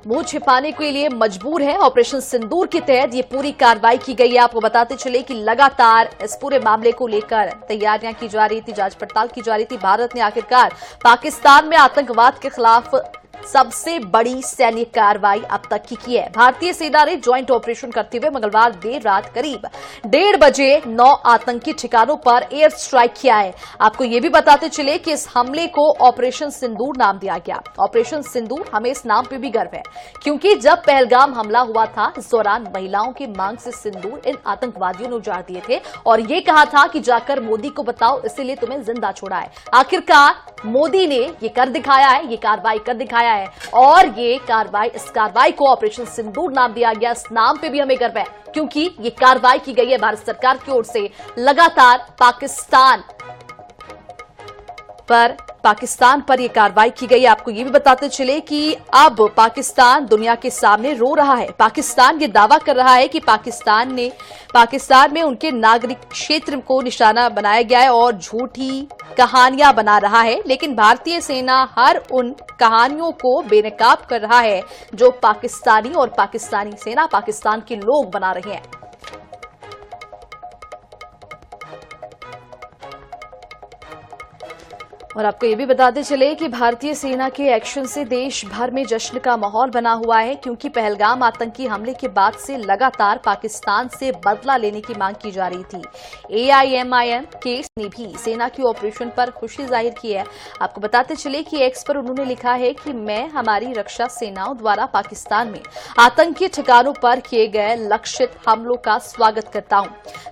मुंह छिपाने के लिए मजबूर है। ऑपरेशन सिंदूर के तहत ये पूरी कार्रवाई की गई है। आपको बताते चले कि लगातार इस पूरे मामले को लेकर तैयारियां की जा रही थी, जांच पड़ताल की जा रही थी। भारत ने आखिरकार पाकिस्तान में आतंकवाद के खिलाफ सबसे बड़ी सैन्य कार्रवाई अब तक की है। भारतीय सेना ने ज्वाइंट ऑपरेशन करते हुए मंगलवार देर रात करीब 1:30 बजे 9 आतंकी ठिकानों पर एयर स्ट्राइक किया है। आपको ये भी बताते चले कि इस हमले को ऑपरेशन सिंदूर नाम दिया गया। ऑपरेशन सिंदूर, हमें इस नाम पे भी गर्व है, क्योंकि जब पहलगाम हमला हुआ था इस दौरान महिलाओं की मांग से सिंदूर इन आतंकवादियों ने उजाड़ दिए थे और ये कहा था कि जाकर मोदी को बताओ, इसीलिए तुम्हें जिंदा छोड़ा है। आखिरकार मोदी ने ये कर दिखाया है, ये कार्रवाई कर दिखाया है और ये कार्रवाई, इस कार्रवाई को ऑपरेशन सिंदूर नाम दिया गया। इस नाम पे भी हमें गर्व है क्योंकि ये कार्रवाई की गई है भारत सरकार की ओर से लगातार पाकिस्तान पर यह कार्रवाई की गई। आपको ये भी बताते चले कि अब पाकिस्तान दुनिया के सामने रो रहा है। पाकिस्तान ये दावा कर रहा है कि पाकिस्तान में उनके नागरिक क्षेत्र को निशाना बनाया गया है और झूठी कहानियां बना रहा है। लेकिन भारतीय सेना हर उन कहानियों को बेनकाब कर रहा है जो पाकिस्तानी और पाकिस्तानी सेना, पाकिस्तान के लोग बना रहे हैं। और आपको ये भी बताते चले कि भारतीय सेना के एक्शन से देश भर में जश्न का माहौल बना हुआ है, क्योंकि पहलगाम आतंकी हमले के बाद से लगातार पाकिस्तान से बदला लेने की मांग की जा रही थी। AIMIM केस ने भी सेना की ऑपरेशन पर खुशी जाहिर की है। आपको बताते चले कि एक्स पर उन्होंने लिखा है कि मैं हमारी रक्षा सेनाओं द्वारा पाकिस्तान में आतंकी ठिकानों पर किए गए लक्षित हमलों का स्वागत करता हूं।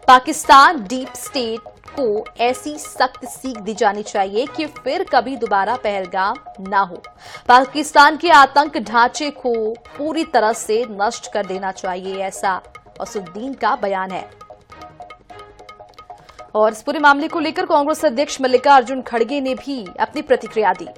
पाकिस्तान डीप स्टेट को ऐसी सख्त सीख दी जानी चाहिए कि फिर कभी दोबारा पहलगाम ना हो। पाकिस्तान के आतंक ढांचे को पूरी तरह से नष्ट कर देना चाहिए, ऐसा असुद्दीन का बयान है। और इस पूरे मामले को लेकर कांग्रेस अध्यक्ष मल्लिकार्जुन खड़गे ने भी अपनी प्रतिक्रिया दी।